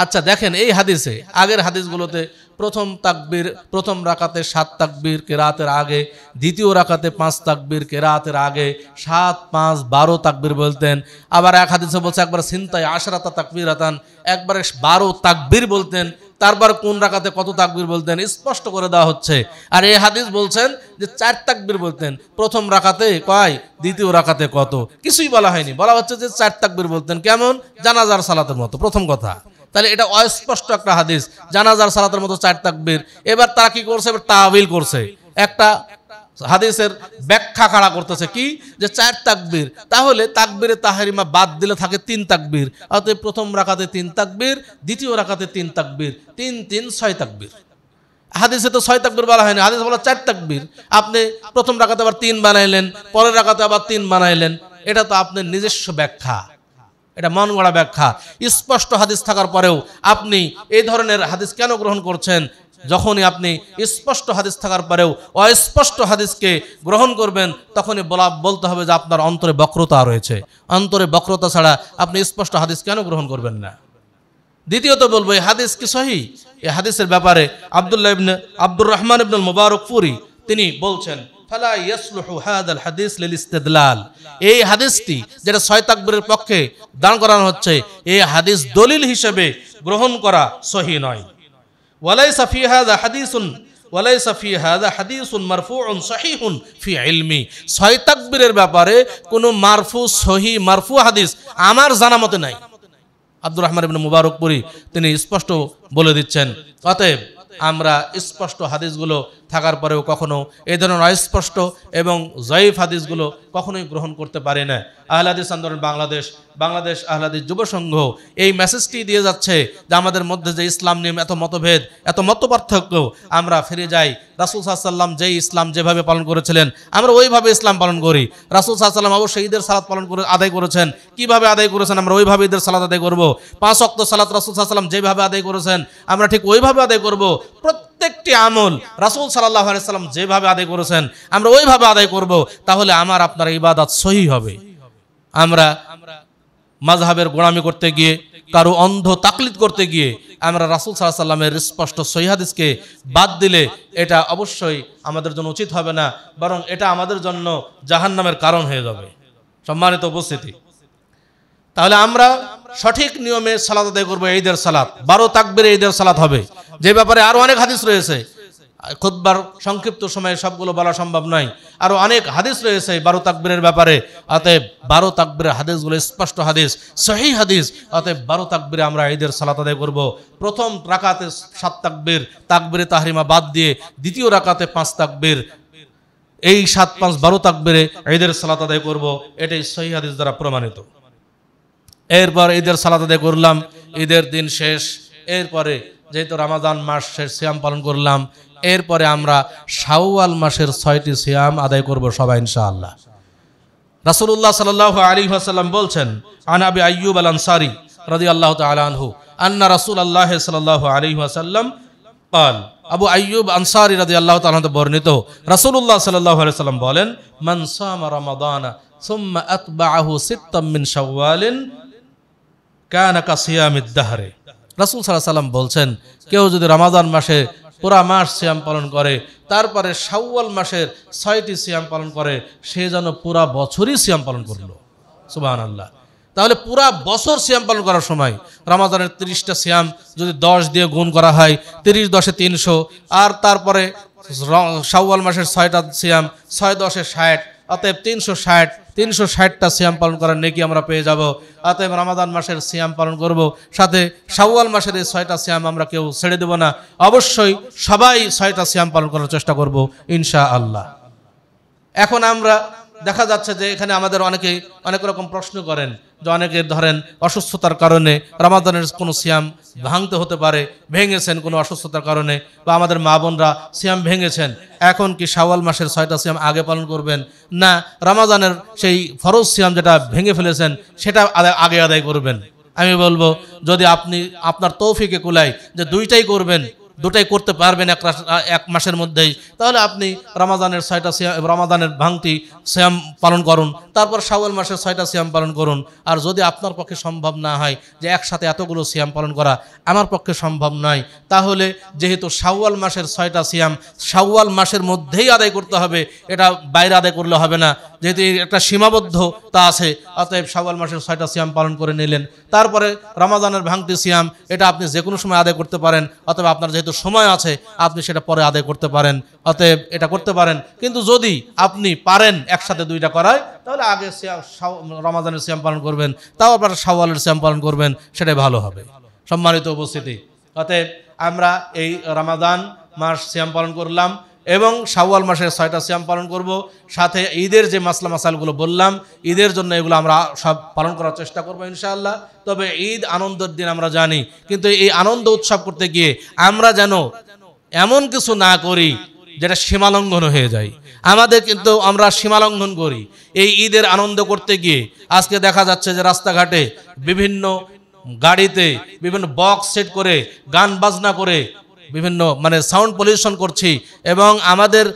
আচ্ছা দেখেন, এই হাদিসে আগের হাদিসগুলোতে প্রথম তাকবীর প্রথম রাকাতে 7 তাকবীর কিরাতের আগে, দ্বিতীয় রাকাতে 5 তাকবীর কিরাতের আগে, 7, 5, 12 তাকবীর বলতেন। আবার এক হাদিসে বলছে একবার সিনতাই আশরাতা তাকবীরাতান, একবারে 12 তাকবীর বলতেন। তারপর কোন রাকাতে কত তাকবীর বলতেন স্পষ্ট করে দেওয়া হচ্ছে। আর এই হাদিস বলছেন যে 4 তাকবীর বলতেন, প্রথম রাকাতে কয়, দ্বিতীয় রাকাতে কত, কিছুই বলা হয়নি। বলা হচ্ছে যে 4 তাকবীর বলতেন, কেমন? জানাজার সালাতের মতো। প্রথম কথা, তাহলে এটা অস্পষ্ট একটা হাদিস, জানাজার সালাতের মতো 4 তাকবীর। এবার তারা কি করছে? এবার তাওয়িল করছে, একটা হাদিসের ব্যাখ্যা খাড়া করতেছে কি, যে 4 তাকবীর, তাহলে তাকবীরে তাহরিমা বাদ দিলে থাকে 3 তাকবীর। অতএব প্রথম রাকাতে 3 তাকবীর, দ্বিতীয় রাকাতে 3 তাকবীর, 3, 3, 6 তাকবীর। হাদিসে তো 6 তাকবীর বলা হয়নি, হাদিসে বলা 4 তাকবীর। আপনি প্রথম রাকাতে আবার 3 বানাইলেন, পরের রাকাতে আবার 3 বানাইলেন, এটা তো আপনার নিজস্ব ব্যাখ্যা, এটা মন গড়া ব্যাখ্যা। স্পষ্ট হাদিস থাকার পরেও আপনি এই ধরনের হাদিস কেন গ্রহণ করছেন? যখনই আপনি স্পষ্ট হাদিস থাকার পরেও অস্পষ্ট হাদিসকে গ্রহণ করবেন, তখনই বলতে হবে যে আপনার অন্তরে বক্রতা রয়েছে। অন্তরে বক্রতা ছাড়া আপনি স্পষ্ট হাদিস কেন গ্রহণ করবেন না? দ্বিতীয়ত বলবো, এই হাদিস কি সহিহ? এই হাদিসের ব্যাপারে আব্দুর রহমান ইবনে মুবারকপুরি তিনি বলছেন, ফালা ইয়াসলুহু হাদাল হাদিস লিল ইস্তিদলাল, এই হাদিসটি যেটা 6 তাকবীরের পক্ষে দান করানো হচ্ছে, এই হাদিস দলিল হিসেবে গ্রহণ করা সহিহ নয়। ওয়ালাইসা ফি হাযা হাদিসুন মারফুউন সহিহুন ফি ইলমি, 6 তাকবীরের ব্যাপারে কোনো মারফু হাদিস আমার জানা মতে নাই। আব্দুর রহমান ইবনে মুবারকপুরি তিনি স্পষ্ট বলে দিচ্ছেন। অতএব আমরা স্পষ্ট হাদিসগুলো থাকার পরেও কখনো এই ধরনের অস্পষ্ট এবং জয়ীফ হাদিসগুলো কখনোই গ্রহণ করতে পারে না। আহলে হাদিস আন্দোলন বাংলাদেশ আহলে হাদিস যুব সংঘ এই মেসেজটি দিয়ে যাচ্ছে যে আমাদের মধ্যে যে ইসলাম নিয়ে এত মতভেদ, এত মতপার্থক্য, আমরা ফিরে যাই রাসূল সাল্লাল্লাহু আলাইহি ওয়াসাল্লাম যেই ইসলাম যেভাবে পালন করেছিলেন আমরা ওইভাবে ইসলাম পালন করি। রাসূল সাল্লাল্লাহু আলাইহি ওয়াসাল্লাম অবশ্যই ঈদের সালাত আদায় করেছেন, কিভাবে আদায় করেছেন আমরা ওইভাবে ঈদের সালাত আদায় করব। 5 ওয়াক্ত সালাত রাসূল সাল্লাল্লাহু আলাইহি ওয়াসাল্লাম যেভাবে আদায় করেছেন আমরা ঠিক ওইভাবে আদায় করব। প্রত্যেকটি আমল রাসূল সাল্লাল্লাহু আলাইহি ওয়াসাল্লাম যেভাবে আদায় করেছেন আমরা ওইভাবে আদায় করব, তাহলে আমার আপনার ইবাদত সহিহ হবে। আমরা মাযহাবের গোলামি করতে গিয়ে, কারো অন্ধ তাকলিদ করতে গিয়ে আমরা রাসূল সাল্লাল্লাহু আলাইহি ওয়াসাল্লামের স্পষ্ট সহিহ হাদিসকে বাদ দিলে এটা অবশ্যই আমাদের জন্য উচিত হবে না, বরং এটা আমাদের জন্য জাহান্নামের কারণ হয়ে যাবে। সম্মানিত উপস্থিতি, তাহলে আমরা সঠিক নিয়মে সালাত আদায় করব। ঈদের সালাত 12 তাকবীরে ঈদের সালাত হবে, যে ব্যাপারে আরো অনেক হাদিস রয়েছে। খুতবার সংক্ষিপ্ত সময়ে সবগুলো বলা সম্ভব নয়। আরও অনেক হাদিস রয়েছে 12 তাকবীরের ব্যাপারে। অতএব 12 তাকবীরের হাদিসগুলো স্পষ্ট হাদিস, সহিহ হাদিস। অতএব 12 তাকবীরে আমরা ঈদের সালাত আদায় করব। প্রথম রাকাতে 7 তাকবীর, তাকবীরে তাহরিমা বাদ দিয়ে দ্বিতীয় রাকাতে 5 তাকবীর, এই 7, 5, 12 তাকবীরে ঈদের সালাত আদায় করব। এটাই সহিহ হাদিস দ্বারা প্রমাণিত। এরপর ঈদের সালাত আদায় করলাম, ঈদের দিন শেষ। এরপরে যেহেতু রমাদান মাস শেষ, সিয়াম পালন করলাম। এরপরে আমরা শাওয়াল মাসের 6টি সিয়াম আদায় করব সবাই ইনশাআল্লাহ। রাসূলুল্লাহ সাল্লাল্লাহু আলাইহি ওয়াসাল্লাম বলছেন, আন আবি আইয়ুব আল আনসারী রাদিয়াল্লাহু তাআলা আনহু আন্না রাসূলুল্লাহ সাল্লাল্লাহু আলাইহি ওয়াসাল্লাম قال, আবু আইয়ুব আনসারী রাদিয়াল্লাহু তাআলা থেকে বর্ণিত, রাসূলুল্লাহ সাল্লাল্লাহু আলাইহি ওয়াসাল্লাম বলেন, মান সামা রমাদানা সুম্মা আতবাআহু সিত্তাম মিন শাওয়ালিন কানা কাসিয়ামিদ দাহরে। রাসূল সাল্লাল্লাহু আলাইহি ওয়াসাল্লাম বলছেন, কেউ যদি রমাদান মাসে পুরা মাস সিয়াম পালন করে, তারপরে শাওয়াল মাসের 6টি সিয়াম পালন করে, সে যেন পুরা বছরই সিয়াম পালন করলো। সুবহানাল্লাহ। তাহলে পুরা বছর সিয়াম পালন করার সময় রমাদানের 30টা সিয়াম যদি 10 দিয়ে গুণ করা হয়, 30 10 300, আর তারপরে শাওয়াল মাসের 6টা সিয়াম, 6 10 60, অতএব 360টা সিয়াম পালন করার নেকি আমরা পেয়ে যাব। অতএব রমাদান মাসের সিয়াম পালন করব, সাথে শাওয়াল মাসের এই 6টা সিয়াম আমরা কেউ ছেড়ে দেব না। অবশ্যই সবাই 6টা সিয়াম পালন করার চেষ্টা করব ইনশাআল্লাহ। এখন আমরা দেখা যাচ্ছে যে এখানে আমাদের অনেকেই অনেক রকম প্রশ্ন করেন, যে অনেকের ধরেন অসুস্থতার কারণে রমাদানের কোনো সিয়াম ভাঙতে হতে পারে, ভেঙেছেন কোনো অসুস্থতার কারণে, বা আমাদের মা বোনরা সিয়াম ভেঙেছেন, এখন কি শাওয়াল মাসের 6টা সিয়াম আগে পালন করবেন, না রমাদানের সেই ফরজ সিয়াম যেটা ভেঙে ফেলেছেন সেটা আগে আদায় করবেন? আমি বলবো, যদি আপনি আপনার তৌফিকে কুলায় যে দুইটাই করবেন, দুটাই করতে পারবেন এক মাসের মধ্যেই, তাহলে আপনি রমাদানের 6টা সিয়াম, রমাদানের ভাঙতি সিয়াম পালন করুন, তারপর শাওয়াল মাসের 6টা সিয়াম পালন করুন। আর যদি আপনার পক্ষে সম্ভব না হয় যে একসাথে এতগুলো সিয়াম পালন করা আমার পক্ষে সম্ভব নয়, তাহলে যেহেতু শাওয়াল মাসের 6টা সিয়াম শাওয়াল মাসের মধ্যেই আদায় করতে হবে, এটা বাইরে আদায় করলে হবে না, যেহেতু একটা সীমাবদ্ধতা আছে। অতএব শাওয়াল মাসের 6টা সিয়াম পালন করে নিলেন, তারপরে রমাদানের ভাঙতি সিয়াম এটা আপনি যে কোনো সময় আদায় করতে পারেন, অথবা আপনার যেহেতু সময় আছে আপনি সেটা পরে আদায় করতে পারেন, অতএব এটা করতে পারেন। কিন্তু যদি আপনি পারেন একসাথে দুইটা করায়, তাহলে আগে রমাদানের সিয়াম পালন করবেন, তাও আবার শাওয়ালের সিয়াম পালন করবেন, সেটাই ভালো হবে। সম্মানিত উপস্থিতি, অতএব আমরা এই রমাদান মাস সিয়াম পালন করলাম এবং শাওয়াল মাসের 6টা সিয়াম পালন করব, সাথে ঈদের যে মাসলা মাসালগুলো বললাম, ঈদের জন্য এগুলো আমরা সব পালন করার চেষ্টা করবো ইনশাআল্লাহ। তবে ঈদ আনন্দের দিন আমরা জানি, কিন্তু এই আনন্দ উৎসব করতে গিয়ে আমরা যেন এমন কিছু না করি যেটা সীমালঙ্ঘন হয়ে যায়। আমাদের কিন্তু আমরা সীমালঙ্ঘন করি এই ঈদের আনন্দ করতে গিয়ে। আজকে দেখা যাচ্ছে যে রাস্তাঘাটে বিভিন্ন গাড়িতে বিভিন্ন বক্স সেট করে গান বাজনা করে বিভিন্ন সাউন্ড পলিউশন করছি, এবং আমাদের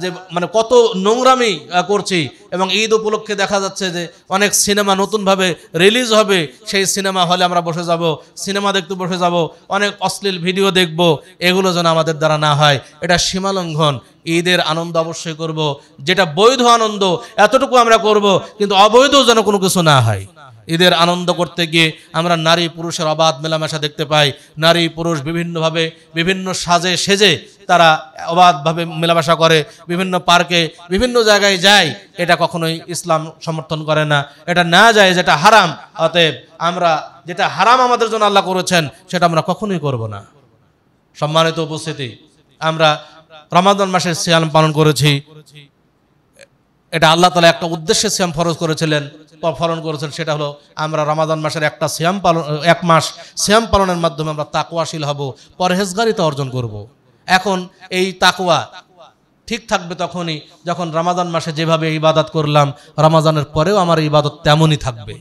যে কত নোংরামি করছি। এবং ঈদ উপলক্ষে দেখা যাচ্ছে যে অনেক সিনেমা নতুনভাবে রিলিজ হবে, সেই সিনেমা হলে আমরা বসে যাব, সিনেমা দেখতে বসে যাব, অনেক অশ্লীল ভিডিও দেখব। এগুলো যেন আমাদের দ্বারা না হয়, এটা সীমালঙ্ঘন। ঈদের আনন্দ অবশ্যই করব, যেটা বৈধ আনন্দ এতটুকু আমরা করব, কিন্তু অবৈধ যেন কোনো কিছু না হয়। ঈদের আনন্দ করতে গিয়ে আমরা নারী পুরুষের অবাধ মেলামেশা দেখতে পাই। নারী পুরুষ বিভিন্নভাবে বিভিন্ন সাজে সেজে তারা অবাধভাবে মেলামেশা করে, বিভিন্ন পার্কে বিভিন্ন জায়গায় যায়। এটা কখনোই ইসলাম সমর্থন করে না, এটা না যায়, যেটা হারাম। অতএব আমরা যেটা হারাম আমাদের জন্য আল্লাহ করেছেন সেটা আমরা কখনোই করব না। সম্মানিত উপস্থিতি, আমরা রমাদান মাসের সিয়াম পালন করেছি, এটা আল্লাহ তাআলা একটা উদ্দেশ্যে সিয়াম ফরজ করেছিলেন, পালন করেছেন। সেটা হলো আমরা রমাদান মাসের একটা সিয়াম পালন, এক মাস সিয়াম পালনের মাধ্যমে আমরা তাকওয়াশীল হব, পরহেজগারিতা অর্জন করব। এখন এই তাকওয়া ঠিক থাকবে তখনই যখন রমাদান মাসে যেভাবে ইবাদত করলাম রমাদানের পরেও আমার ইবাদত তেমনই থাকবে।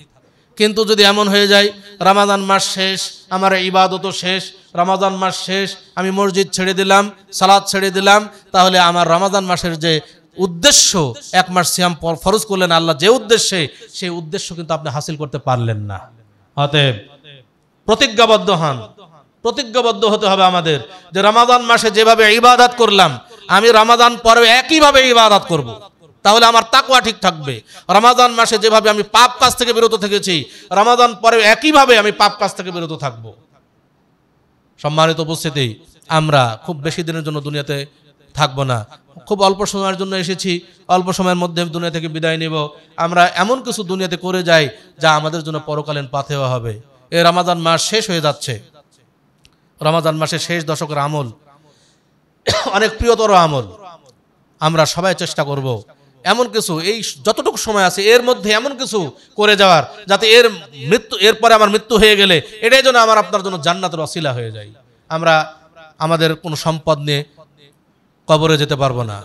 কিন্তু যদি এমন হয়ে যায় রমাদান মাস শেষ, আমার ইবাদতও শেষ, রমাদান মাস শেষ, আমি মসজিদ ছেড়ে দিলাম, সালাত ছেড়ে দিলাম, তাহলে আমার রমাদান মাসের যে উদ্দেশ্য, এক মাস সিয়াম ফরজ করলেন আল্লাহ যে উদ্দেশ্যে, সেই উদ্দেশ্য কিন্তু আপনি হাসিল করতে পারলেন না। অতএব প্রতিজ্ঞাবদ্ধ হন, প্রতিজ্ঞাবদ্ধ হতে হবে আমাদের যে রমাদান মাসে যেভাবে ইবাদত করলাম আমি রমাদান পরে একইভাবে ইবাদত করব, তাহলে আমার তাকওয়া ঠিক থাকবে। রমাদান মাসে যেভাবে আমি পাপ কাজ থেকে বিরত থেকেছি রমাদান পরে একইভাবে আমি পাপ কাজ থেকে বিরত থাকব। সম্মানিত উপস্থিতি, আমরা খুব বেশি দিনের জন্য দুনিয়াতে থাকবো না, খুব অল্প সময়ের জন্য এসেছি, অল্প সময়ের মধ্যে দুনিয়া থেকে বিদায় নেব। আমরা এমন কিছু দুনিয়াতে করে যাই যা আমাদের জন্য পরকালীন পাথেয় হবে। এই রমাদান মাস শেষ হয়ে যাচ্ছে, রমাদান মাসের শেষ দশকের আমল অনেক প্রিয়তর আমল। আমরা সবাই চেষ্টা করব এমন কিছু, এই যতটুকু সময় আছে এর মধ্যে এমন কিছু করে যাওয়ার, যাতে এরপরে আমার মৃত্যু হয়ে গেলে এটাই যেন আমার আপনার জন্য জান্নাতের ওসিলা হয়ে যায়। আমরা আমাদের কোনো সম্পদ নিয়ে কবরে যেতে পারবো না,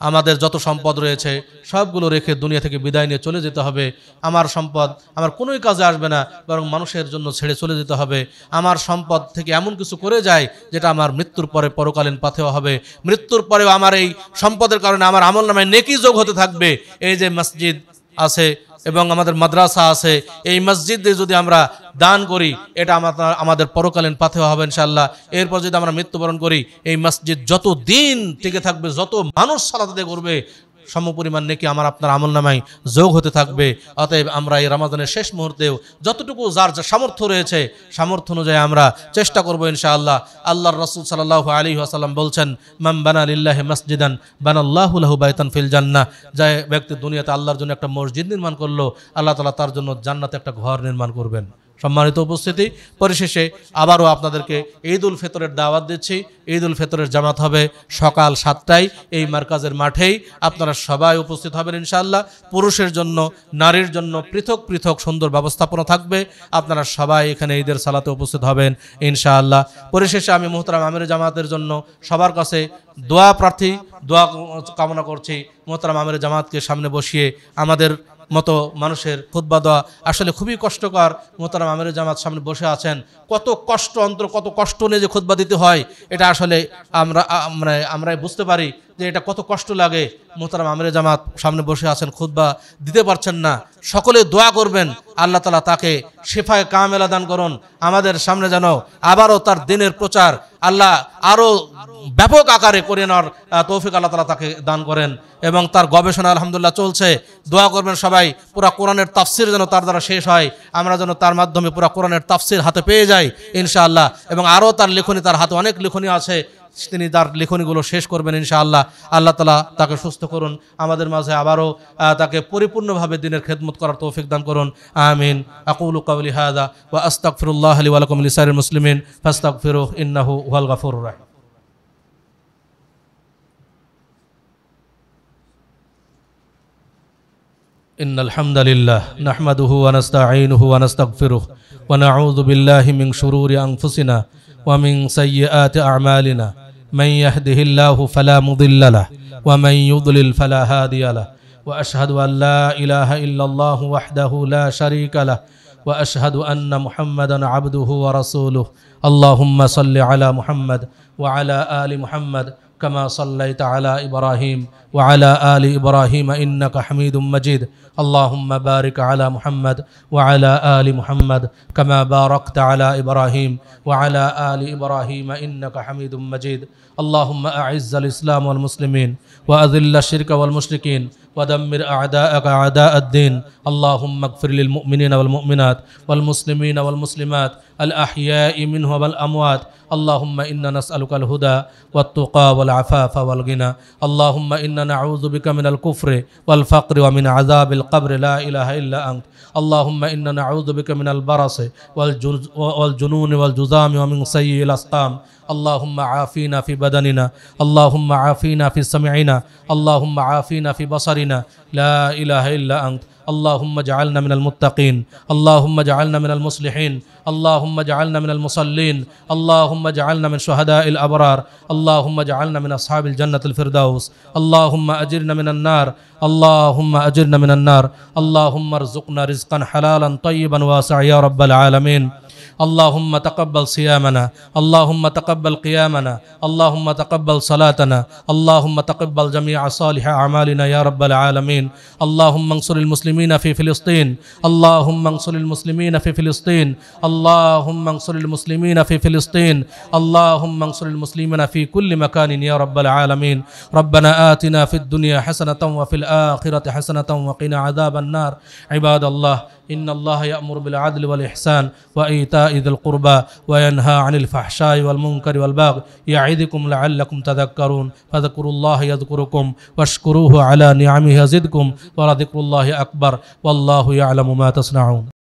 আমাদের যত সম্পদ রয়েছে সবগুলো রেখে দুনিয়া থেকে বিদায় নিয়ে চলে যেতে হবে। আমার সম্পদ আমার কোনোই কাজে আসবে না, বরং মানুষের জন্য ছেড়ে চলে যেতে হবে। আমার সম্পদ থেকে এমন কিছু করে যায় যেটা আমার মৃত্যুর পরে পরকালীন পাথেয় হবে। মৃত্যুর পরেও আমার এই সম্পদের কারণে আমার আমলনামায় নেকি যোগ হতে থাকবে। এই যে মসজিদ আছে এবং আমাদের মাদ্রাসা আছে, এই মসজিদে যদি আমরা দান করি এটা আমাদের পরকালীন পাথেয় হবে ইনশাআল্লাহ। এরপর যদি আমরা মৃত্যুবরণ করি, এই মসজিদ যত দিন টিকে থাকবে, যত মানুষ সালাত আদায় করবে, সমপরিমাণ নেকি আমার আপনার আমলনামায় যোগ হতে থাকবে। অতএব আমরা এই রমাদানের শেষ মুহূর্তেও যতটুকু যার যা সামর্থ্য রয়েছে, সামর্থ্য অনুযায়ী আমরা চেষ্টা করব ইনশাআল্লাহ। আল্লাহর রাসূল সাল্লাল্লাহু আলাইহি ওয়াসাল্লাম বলছেন, মান বানা লিল্লাহি মাসজিদান বানাল্লাহু লাহু বাইতান ফিল জান্নাহ। যে ব্যক্তি দুনিয়াতে আল্লাহর জন্য একটা মসজিদ নির্মাণ করলো, আল্লাহ তাআলা তার জন্য জান্নাতে একটা ঘর নির্মাণ করবেন। সম্মানিত উপস্থিতি, পরিশেষে আবারও আপনাদেরকে ঈদ উল ফিতরের দাওয়াত দিচ্ছি। ঈদ উল ফিতরের জামাত হবে সকাল 7টায় এই মার্কাজের মাঠেই। আপনারা সবাই উপস্থিত হবেন ইনশাআল্লাহ। পুরুষের জন্য, নারীর জন্য পৃথক পৃথক সুন্দর ব্যবস্থাপনা থাকবে। আপনারা সবাই এখানে ঈদের সালাতে উপস্থিত হবেন ইনশাআল্লাহ। পরিশেষে আমি মুহতারাম আমিরে জামাতের জন্য সবার কাছে দোয়া কামনা করছি। মুহতারাম আমিরে জামাতকে সামনে বসিয়ে আমাদের মতো মানুষের খুতবা দেওয়া আসলে খুবই কষ্টকর। মুহতারাম আমিরে জামাত সামনে বসে আছেন, কত কষ্ট কত কষ্ট নিয়ে যে খুতবা দিতে হয় এটা আসলে আমরাই বুঝতে পারি যে এটা কত কষ্ট লাগে। মুহতারাম আমিরে জামাত সামনে বসে আছেন, খুতবা দিতে পারছেন না। সকলে দোয়া করবেন আল্লাহ তাআলা তাকে শিফায়ে কামেলা দান করুন। আমাদের সামনে যেন আবারও তার দিনের প্রচার আল্লাহ আরও ব্যাপক আকারে করে নেওয়ার তৌফিক আল্লাহ তাআলা তাকে দান করেন। এবং তার গবেষণা আলহামদুলিল্লাহ চলছে, দোয়া করবেন সবাই পুরা কোরআনের তাফসির যেন তার দ্বারা শেষ হয়, আমরা যেন তার মাধ্যমে পুরা কোরআনের তাফসির হাতে পেয়ে যাই ইনশাআল্লাহ। এবং আরও তার লেখনী, তার হাতে অনেক লেখনী আছে, তিনি তার লেখনীগুলো শেষ করবেন ইনশাআল্লাহ। আল্লাহ তাআলা তাকে সুস্থ করুন, আমাদের মাঝে আবারও তাকে পরিপূর্ণভাবে দিনের খেদমত করার তৌফিক দান করুন। আমিন। আকুলু কাওলি হাযা ওয়া আস্তাগফিরুল্লাহ লি ওয়া লাকুম লিসাইরিল মুসলিমিন ফাস্তাগফিরুহু ইন্নাহু হুয়াল গাফুরুর রাহিম। إن الحمد لله نحمده ونستعينه ونستغفره ونعوذ بالله من شرور أنفسنا ومن سيئات أعمالنا من يهده الله فلا مضل له ومن يضلل فلا هادي له وأشهد أن لا إله إلا الله وحده لا شريك له وأشهد أن محمدا عبده ورسوله اللهم صل على محمد وعلى آل محمد كما صليت على إبراهيم وعلى آل إبراهيم إنك حميد مجيد اللهم بارك على محمد وعلى آل محمد كما باركت على إبراهيم وعلى آل إبراهيم إنك حميد مجيد اللهم أعز الإسلام والمسلمين وأذل الشرك والمشركين ودمر أعداءك أعداء الدين اللهم اغفر للمؤمنين والمؤمنات والمسلمين والمسلمات الأحياء منهم والأموات اللهم إنا نسألك الهدى والتقى والعفاف والغنى اللهم إنا نعوذ بك من الكفر والفقر ومن عذاب القبر لا إله إلا أنت اللهم إنا نعوذ بك من البرص والجنون والجذام ومن سيء الأسقام اللهم عافينا في بدننا اللهم عافينا في سمعنا اللهم عافينا في بصرنا لا إله إلا أنت اللهم اجعلنا من المتقين اللهم اجعلنا من المصلحين اللهم اجعلنا من المصلين اللهم اجعلنا من شهداء الأبرار اللهم اجعلنا من أصحاب الجنة الفردوس اللهم أجرنا من النار اللهم أجرنا من النار اللهم ارزقنا رزقا حلالا طيبا واسعا يا رب العالمين اللهم تقبل صيامنا اللهم تقبل قيامنا اللهم تقبل صلاتنا اللهم تقبل جميع صالح أعمالنا يا رب العالمين اللهم انصر المسلمين في فلسطين اللهم انصر المسلمين في فلسطين اللهم انصر المسلمين في فلسطين اللهم انصر المسلمين في كل مكان يا رب العالمين ربنا آتنا في الدنيا حسنة وفي الآخرة حسنة وقنا عذاب النار عباد الله ইন্নাল্লাহা ইয়া'মুরু বিল আদলি ওয়াল ইহসান ওয়া ইতা'i যিল কুরবা ওয়া ইয়ানহা আনিল ফাহশাই ওয়াল মুনকারি ওয়াল বাগই ইয়া'iদুকুম লা'আল্লাকুম তাযাক্কারুন ফাযাকুরুল্লাহা ইয়াযকুরুকুম ওয়াশকুরুহু আলা নি'আমিহি ইয়াজিদকুম ওয়া লাযিকরুল্লাহি আকবার ওয়াল্লাহু ইয়া'লামু মা তাসনাউন।